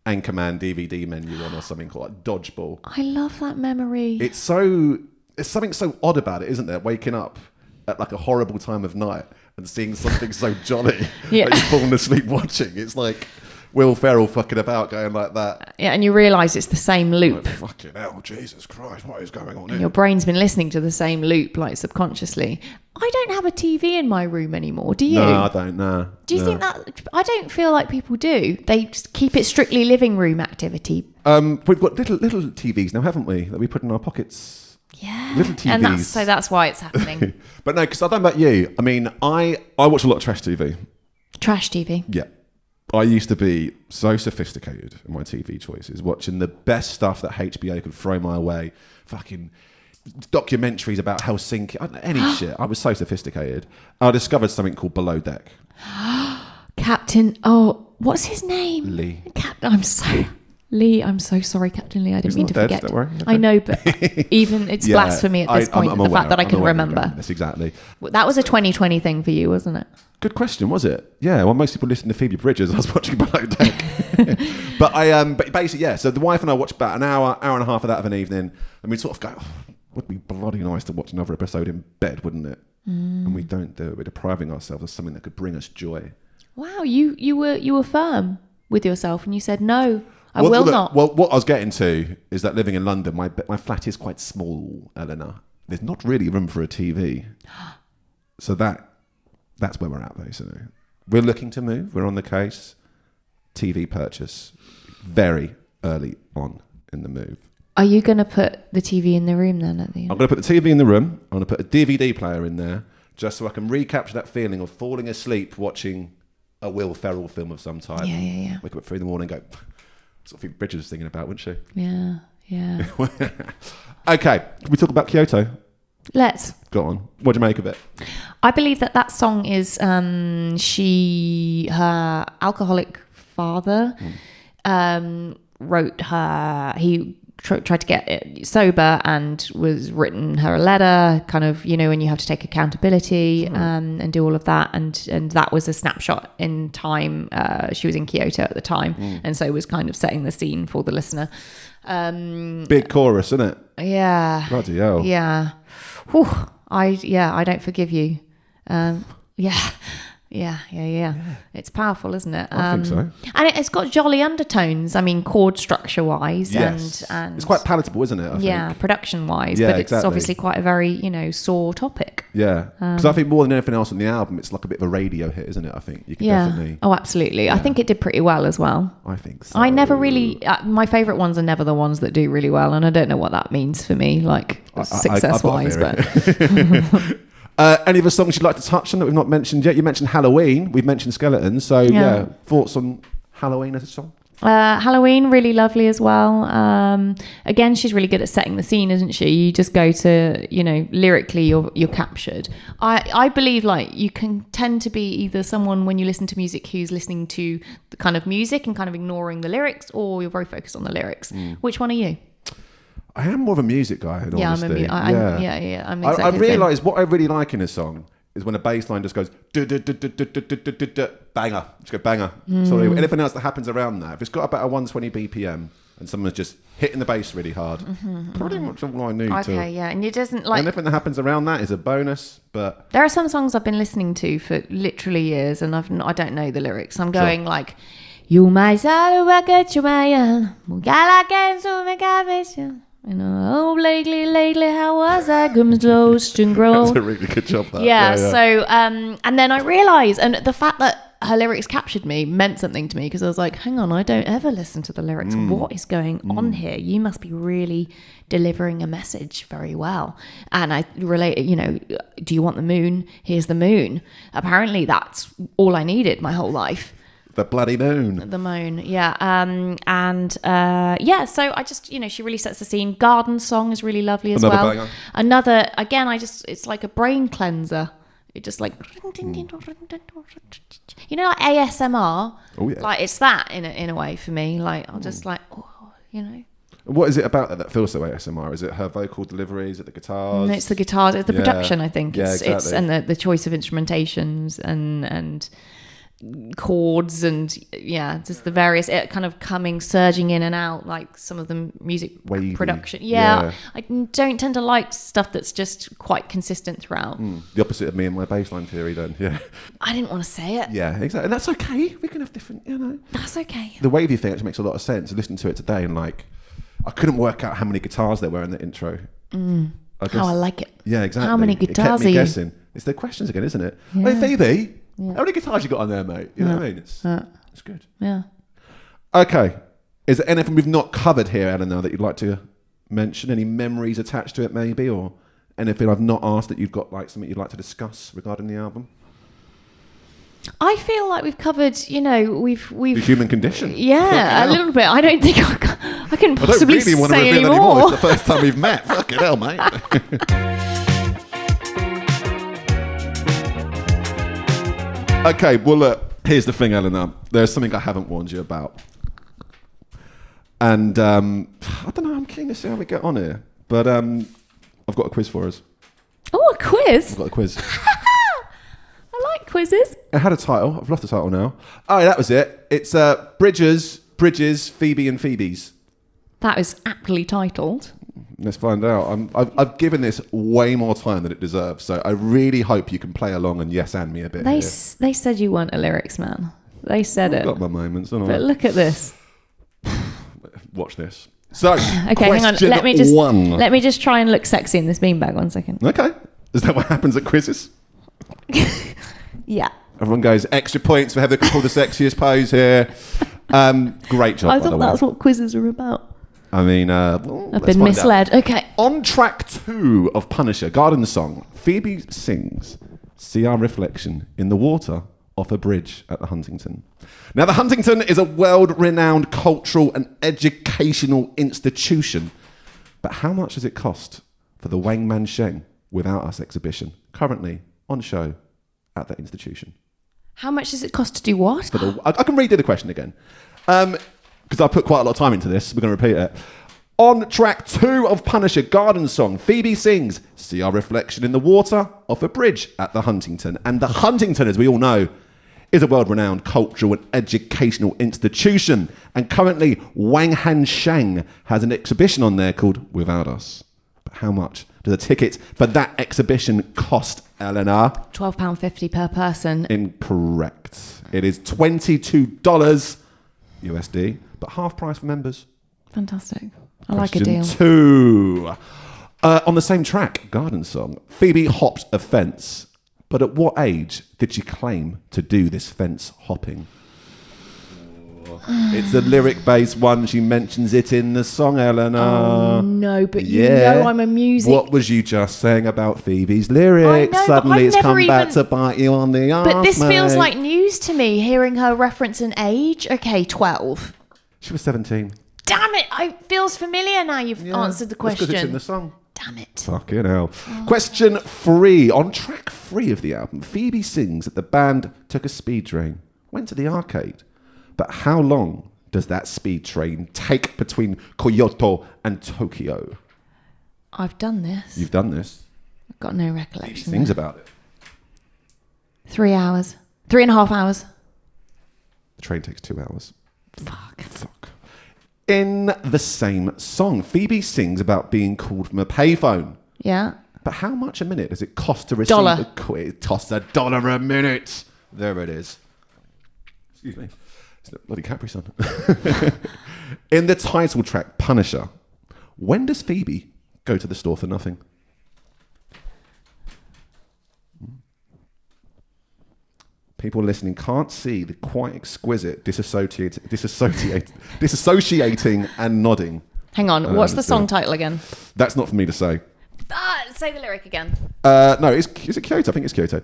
Anchorman DVD menu on or something called like Dodgeball. I love that memory. There's something so odd about it, isn't there? Waking up at like a horrible time of night and seeing something so jolly Yeah. that you've fallen asleep watching. It's like Will Ferrell fucking about going like that. Yeah, and you realise it's the same loop. Like, fucking hell, Jesus Christ, what is going on here? Your brain's been listening to the same loop, like subconsciously. I don't have a TV in my room anymore. Do you? No, I don't know. Do you think that? I don't feel like people do. They just keep it strictly living room activity. We've got little TVs now, haven't we? That we put in our pockets. Yeah. Little TVs. And that's why it's happening. But no, because I don't know about you. I mean, I watch a lot of trash TV. Trash TV. Yeah. I used to be so sophisticated in my TV choices, watching the best stuff that HBO could throw my way. Fucking documentaries about Helsinki, any shit. I was so sophisticated. I discovered something called Below Deck. Captain. What's his name? Lee. Lee, I'm so sorry, Captain Lee. I didn't He's mean not to dead, forget. don't worry. Okay. I know, but even it's Yeah, blasphemy at this point. I'm The aware, fact that I I'm can aware remember. Yes, exactly. That was a 2020 thing for you, wasn't it? Good question, was it? Yeah, well, most people listen to Phoebe Bridgers. I was watching Below Deck. but basically, yeah. So the wife and I watched about an hour and a half of that of an evening, and we'd sort of go, would be bloody nice to watch another episode in bed, wouldn't it? And we don't do it. We're depriving ourselves of something that could bring us joy. Wow, you were firm with yourself, and you said no. I will not. Well, what I was getting to is that living in London, my flat is quite small, Eleanor. There's not really room for a TV. So that's where we're at, basically. We're looking to move. We're on the case. TV purchase very early on in the move. Are you going to put the TV in the room then at the end? I'm going to put the TV in the room. I'm going to put a DVD player in there just so I can recapture that feeling of falling asleep watching a Will Ferrell film of some type. Yeah. Wake up at 3 in the morning and go... Sort of Bridget was thinking about, wouldn't she? Yeah. Okay, can we talk about Kyoto? Let's. Go on. What do you make of it? I believe that song is her alcoholic father wrote her. He tried to get it sober and was written her a letter, kind of, when you have to take accountability and do all of that, and that was a snapshot in time. She was in Kyoto at the time, and so was kind of setting the scene for the listener. Big chorus, isn't it? Yeah. Bloody hell. Yeah. Whew. I don't forgive you. Yeah. It's powerful, isn't it? I think so. And it's got jolly undertones. I mean, chord structure wise, Yes. and it's quite palatable, isn't it? I think. production wise, Yeah, but it's exactly. obviously quite a very sore topic. Yeah, because I think more than anything else on the album, it's like a bit of a radio hit, isn't it? I think you can definitely. Oh, absolutely. I think it did pretty well as well. I think so. I never really. My favourite ones are never the ones that do really well, and I don't know what that means for me, like success wise. But any other songs you'd like to touch on that we've not mentioned yet? You mentioned Halloween. We've mentioned Skeletons. So yeah, thoughts on Halloween as a song? Halloween, really lovely as well. Again, she's really good at setting the scene, isn't she? You just go to, lyrically you're captured. I believe like you can tend to be either someone when you listen to music who's listening to the kind of music and kind of ignoring the lyrics, or you're very focused on the lyrics. Which one are you? I am more of a music guy, in honesty. I'm exactly I the same. realise what I really like in a song is when a bass line just goes banger. Just go banger. So anything else that happens around that, if it's got about a 120 BPM and someone's just hitting the bass really hard, pretty much all I need to. Okay, yeah, and it doesn't like. Anything that happens around that is a bonus, but There are some songs I've been listening to for literally years, and I don't know the lyrics. I'm going like, "You my salvaget, you my you know, lately, how was I? Comes lost and grow." that's a really good job. That. Yeah. So, and then I realised, and the fact that her lyrics captured me meant something to me because I was like, hang on, I don't ever listen to the lyrics. What is going on here? You must be really delivering a message very well. And I related, you know, do you want the moon? Here's the moon. Apparently that's all I needed my whole life. The bloody moon. The moon, yeah. So I just, you know, she really sets the scene. Garden Song is really lovely as Another well. banger. Another, again, it's like a brain cleanser. It just like, you know, like ASMR. Oh, yeah. Like it's that in a way for me. Like I'll just like, you know. What is it about that feels so ASMR? Is it her vocal delivery? Is it the guitars? No, it's the guitars. It's the production, I think. It's exactly. and the choice of instrumentations and chords and just the various it kind of coming surging in and out like some of the music Wavy. production. I don't tend to like stuff that's just quite consistent throughout. The opposite of me and my baseline theory then. Yeah. I didn't want to say it. Yeah, exactly. And that's okay. We can have different, you know. That's okay. The wavy thing actually makes a lot of sense. I listened to it today and like I couldn't work out how many guitars there were in the intro. How I like it. Yeah, exactly. How many It kept guitars me are you? guessing. It's the questions again, isn't it? Yeah. Hey Phoebe, how many guitars you got on there, mate? You know what I mean? It's good. Yeah. Okay. Is there anything we've not covered here, Eleanor, that you'd like to mention? Any memories attached to it, maybe, or anything I've not asked that you've got like something you'd like to discuss regarding the album? I feel like we've covered, you know, we've The human condition. yeah, a little bit. I don't think I can I don't possibly really want to say reveal anymore. anymore. It's the first time we've met. Fucking hell, mate. Okay, well, look, here's the thing, Eleanor. There's something I haven't warned you about. And I don't know, I'm keen to see how we get on here. But I've got a quiz for us. Oh, a quiz. I've got a quiz. I like quizzes. It had a title. I've lost the title now. Oh, that was it. It's Bridges, Phoebe and Phoebes. That is aptly titled. Let's find out. I've given this way more time than it deserves, so I really hope you can play along and yes and me a bit. They here. they said you weren't a lyrics man. They said I've it. got my moments, don't But I? look at this. Watch this. So, Okay, hang on. question Let me just try and look sexy in this beanbag. 1 second. Okay. Is that what happens at quizzes? Yeah. Everyone goes, extra points for having pulled the sexiest pose here. Great job, I by the thought way. that's what quizzes are about. I mean, I've let's been find misled. out. Okay. On track 2 of Punisher, Garden Song, Phoebe sings, "See our reflection in the water off a bridge at the Huntington." Now, the Huntington is a world-renowned cultural and educational institution. But how much does it cost for the Wang Man Sheng Without Us exhibition, currently on show at that institution? How much does it cost to do what? I can redo the question again. Because I put quite a lot of time into this. We're going to repeat it. On track 2 of Punisher, Garden Song, Phoebe sings, "See our reflection in the water off a bridge at the Huntington." And the Huntington, as we all know, is a world-renowned cultural and educational institution. And currently, Wang Han Sheng has an exhibition on there called Without Us. But how much does a ticket for that exhibition cost, Eleanor? £12.50 per person. Incorrect. It is $22 USD, but half price for members. Fantastic. I like a Question deal. 2. On the same track, Garden Song, Phoebe hopped a fence. But at what age did she claim to do this fence hopping? It's a lyric-based one. She mentions it in the song, Eleanor. Oh, no, but you know I'm a music... What was you just saying about Phoebe's lyrics? I know, Suddenly but it's I've come never back even... to bite you on the arse, But this feels mate. like news to me, hearing her reference an age. Okay, 12. She was 17. Damn it, it feels familiar now you've answered the That's 'cause question. it's in the song. Damn it. Fucking hell. Question 3. On track 3 of the album, Phoebe sings that the band took a speed train, went to the arcade. But how long does that speed train take between Kyoto and Tokyo? I've done this. You've done this. I've got no He recollection. sings about it. 3 hours. 3.5 hours. The train takes 2 hours. Fuck. In the same song, Phoebe sings about being called from a payphone. Yeah. But how much a minute does it cost to receive $1. a call? It costs $1 a minute. There it is. Excuse me. It's the bloody Capri Sun. In the title track, Punisher, when does Phoebe go to the store for nothing? People listening can't see the quite exquisite disassociating and nodding. Hang on. What's the song title again? That's not for me to say. Say the lyric again. No, is it Kyoto? I think it's Kyoto.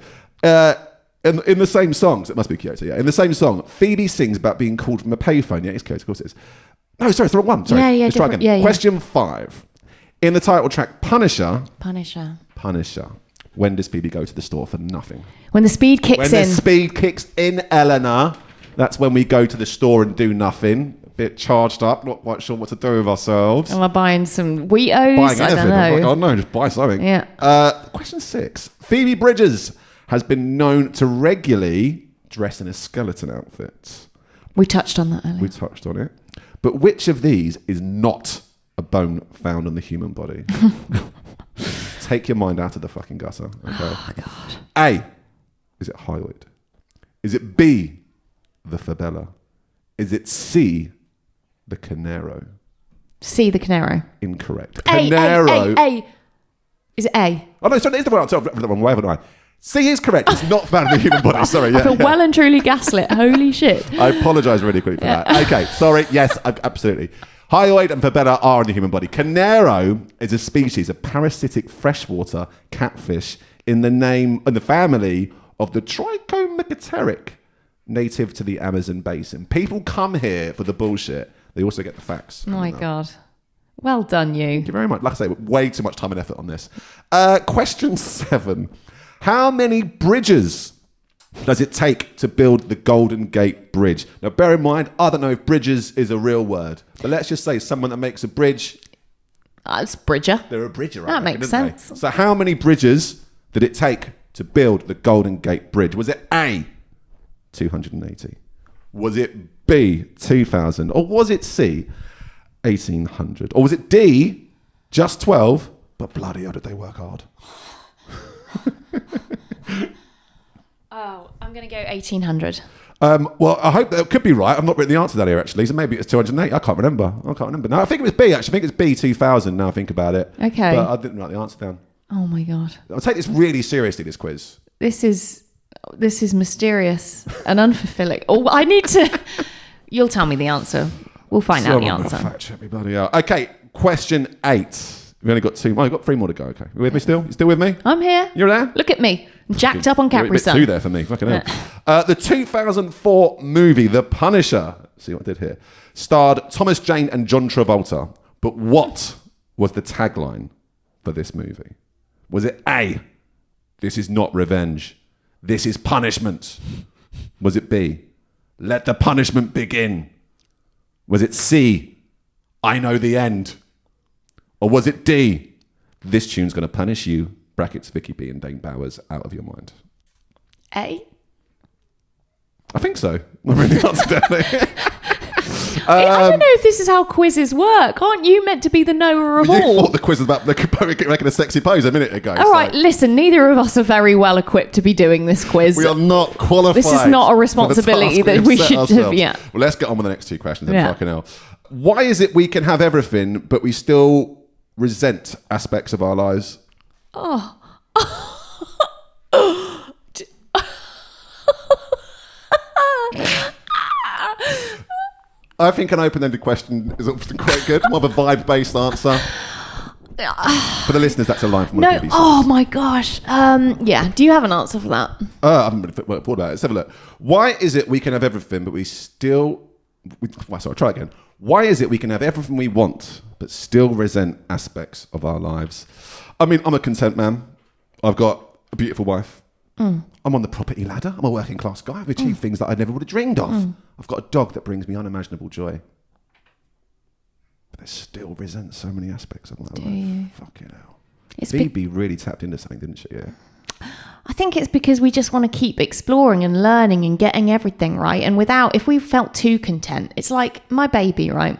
In the same songs, it must be Kyoto, yeah. In the same song, Phoebe sings about being called from a payphone. Yeah, it's Kyoto, of course it is. No, sorry, it's the wrong one. Sorry. Yeah, Let's try again. yeah. Question 5. In the title track, Punisher. When does Phoebe go to the store for nothing? When the speed kicks When the speed kicks in, Eleanor, that's when we go to the store and do nothing. A bit charged up, not quite sure what to do with ourselves. Am I buying some Wheatos? Buying I anything. don't know. Oh, no, just buy something. Yeah. Question 6. Phoebe Bridgers has been known to regularly dress in a skeleton outfit. We touched on that earlier. We touched on it. But which of these is not a bone found on the human body? Take your mind out of the fucking gutter. Okay. Oh, God. A, is it hyoid? Is it B, the fabella? Is it C, the canero? C, the canero. Incorrect. Canero. A. Is it A? Oh, no, sorry, it's the one. Sorry, the wrong way, haven't I? C is correct. It's not found in the human body. Sorry. Yeah, I feel well and truly gaslit. Holy shit. I apologise really quickly for that. Okay, sorry. Yes, absolutely. Hyoid and fabella are in the human body. Canero is a species of parasitic freshwater catfish in the family of the Trichomyceteric, native to the Amazon basin. People come here for the bullshit. They also get the facts. Oh my God. Well done, you. Thank you very much. Like I say, way too much time and effort on this. Question 7. How many bridges does it take to build the Golden Gate Bridge? Now, bear in mind, I don't know if bridges is a real word, but let's just say someone that makes a bridge. It's Bridger. They're a bridger, That makes sense. So how many bridges did it take to build the Golden Gate Bridge? Was it A, 280? Was it B, 2,000? Or was it C, 1,800? Or was it D, just 12? But bloody hell did they work hard. Oh, I'm going to go 1,800. Well, I hope that could be right. I've not written the answer to that here, actually. So maybe it's 208. I can't remember. No, I think it was B, actually. I think it's B, 2,000 now I think about it. Okay. But I didn't write the answer down. Oh, my God. I'll take this really seriously, this quiz. This is mysterious and unfulfilling. Oh, I need to... You'll tell me the answer. We'll find out the answer. Fact check me, bloody hell. Okay, question 8. We've only got 2 more. I've got 3 more to go. Okay. You with me still? You still with me? I'm here. You're there? Look at me. Jacked up on You're a Capri bit Sun. too there for me. Fucking hell. The 2004 movie, The Punisher, see what I did here, starred Thomas Jane and John Travolta. But what was the tagline for this movie? Was it A, this is not revenge, this is punishment? Was it B, let the punishment begin? Was it C, I know the end? Or was it D, this tune's going to punish you, brackets Vicky B and Dane Bowers, out of your mind? A? I think so. I'm really not today. I don't know if this is how quizzes work. Aren't you meant to be the knower of You all? thought the quiz was about making a sexy pose a minute ago. All right, listen, neither of us are very well equipped to be doing this quiz. We are not qualified. This is not a responsibility that we should have, yeah. Well, let's get on with the next 2 questions then, fucking hell. Why is it we can have everything, but we still resent aspects of our lives? Oh. I think an open-ended question is often quite good. More of a vibe-based answer. For the listeners, that's a line from one of the BBC. Oh my gosh. Yeah. Do you have an answer for that? I haven't really thought about it. Let's have a look. Why is it we can have everything, but we still... try again. Why is it we can have everything we want, but still resent aspects of our lives? I mean, I'm a content man. I've got a beautiful wife. I'm on the property ladder. I'm a working class guy. I've achieved things that I never would have dreamed of. I've got a dog that brings me unimaginable joy. But I still resent so many aspects of my Do life. you? Fucking hell. It's Phoebe really tapped into something, didn't she? Yeah. I think it's because we just want to keep exploring and learning and getting everything right. And if we felt too content, it's like my baby, right?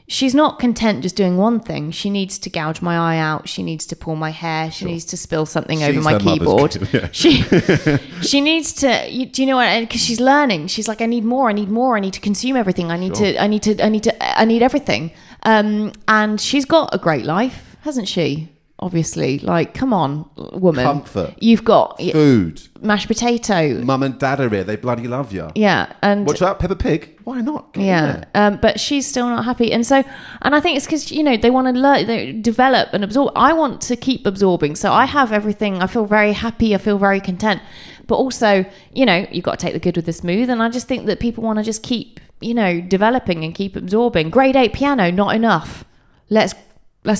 She's not content just doing one thing. She needs to gouge my eye out. She needs to pull my hair. She needs to spill something over my keyboard. Yeah. She needs to. Do you know what? Because she's learning. She's like, I need more. I need more. I need to consume everything. I need everything. And she's got a great life, hasn't she? Obviously, like, come on, woman. Comfort. You've got food. Mashed potato. Mum and dad are here. They bloody love you. Yeah. And watch out, Peppa Pig. Why not? Get in yeah. But she's still not happy. And I think it's because, they want to learn, they develop and absorb. I want to keep absorbing. So I have everything. I feel very happy. I feel very content. But also, you've got to take the good with the smooth. And I just think that people want to just keep, developing and keep absorbing. Grade 8 piano, not enough. Let's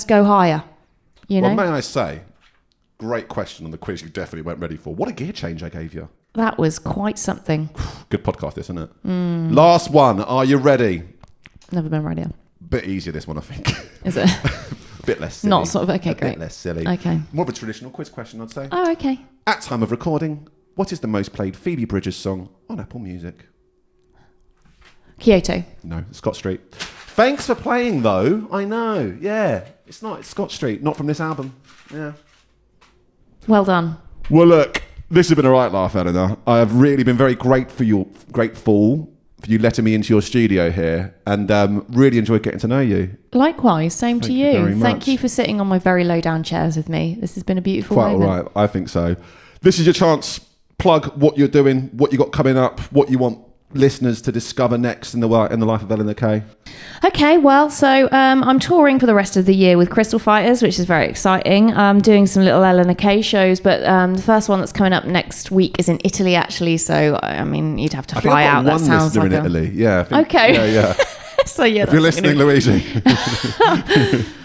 go higher. Well, may I say, great question on the quiz you definitely weren't ready for. What a gear change I gave you. That was quite something. Good podcast, this, isn't it? Last one. Are you ready? Never been ready. Bit easier, this one, I think. Is it? A bit less silly. Not sort of, okay, a great. bit less silly. Okay. More of a traditional quiz question, I'd say. Oh, okay. At time of recording, what is the most played Phoebe Bridgers song on Apple Music? Kyoto. No, Scott Street. Thanks for playing, though. I know. Yeah. It's Scott Street, not from this album. Yeah. Well done. Well, look, this has been a right laugh, Eleanor. I have really been very grateful for you letting me into your studio here, and really enjoyed getting to know you. Likewise, same to you. Very much. Thank you for sitting on my very low down chairs with me. This has been a beautiful Quite all moment. right, I think so. This is your chance. Plug what you're doing, what you got coming up, what you want listeners to discover next in the life of Eleanor K. Okay, well, so I'm touring for the rest of the year with Crystal Fighters, which is very exciting. I'm doing some little Eleanor K shows, but the first one that's coming up next week is in Italy, actually. So, I mean, you'd have to fly out. That sounds like in Italy. Yeah. I think, okay. Yeah. So yeah, if you're listening, Luigi.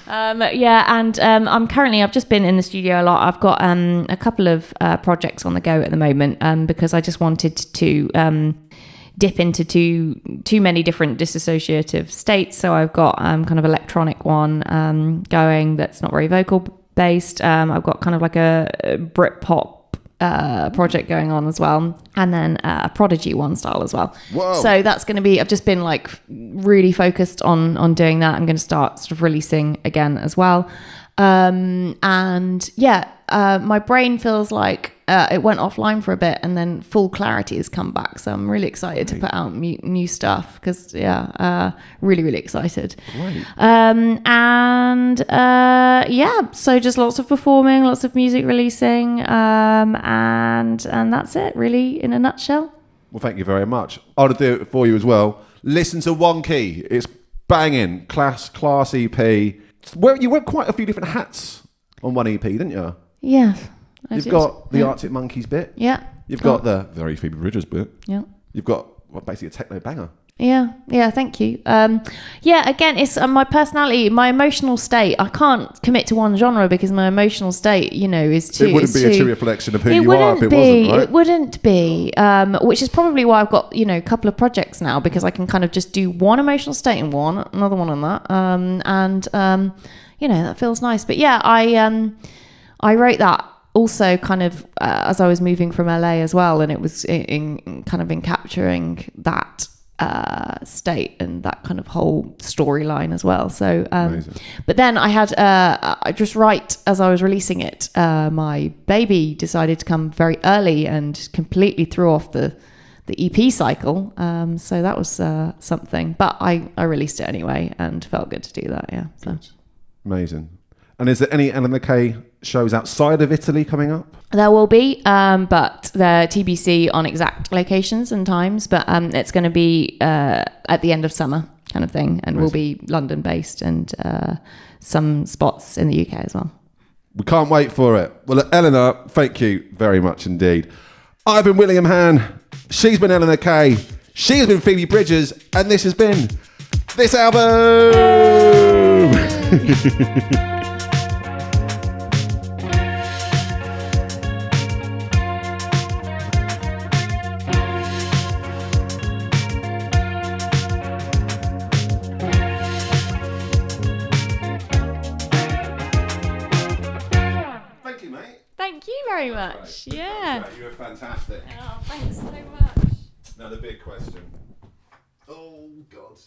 I've just been in the studio a lot. I've got a couple of projects on the go at the moment because I just wanted to dip into too many different dissociative states. So I've got kind of electronic one going that's not very vocal based. I've got kind of like a Britpop project going on as well, and then a Prodigy one style as well. Whoa. So that's going to be, I've just been like really focused on doing that. I'm going to start sort of releasing again as well. My brain feels like it went offline for a bit, and then full clarity has come back. So I'm really excited to put out new stuff because, really, really excited. Great. So just lots of performing, lots of music releasing, and that's it, really, in a nutshell. Well, thank you very much. I'll do it for you as well. Listen to One Key. It's banging. Class EP. Well, you wear quite a few different hats on one EP, didn't you? Yeah. You've got the Arctic Monkeys bit. Yeah. You've got the very Phoebe Bridgers bit. Yeah. You've got basically a techno banger. Yeah, thank you. Again, it's my personality, my emotional state. I can't commit to one genre because my emotional state, is too... It wouldn't be a true reflection of who you are if it wasn't, right? It wouldn't be, which is probably why I've got, a couple of projects now, because I can kind of just do one emotional state in one, another one on that, that feels nice. But yeah, I wrote that also kind of as I was moving from LA as well, and it was in capturing that state and that kind of whole storyline as well. So but then I had I just right as I was releasing it, my baby decided to come very early and completely threw off the EP cycle, so that was something, but I released it anyway and felt good to do that. So amazing. And is there any Eleanor K shows outside of Italy coming up? There will be, but they're TBC on exact locations and times. But it's going to be at the end of summer kind of thing, and we'll be London based and some spots in the UK as well. We can't wait for it. Well, Eleanor, thank you very much indeed. I've been William Han. She's been Eleanor K. She's been Phoebe Bridgers, and this has been This Album. Thank you very much. Great. Yeah. You were fantastic. Oh, thanks so much. Now the big question. Oh God.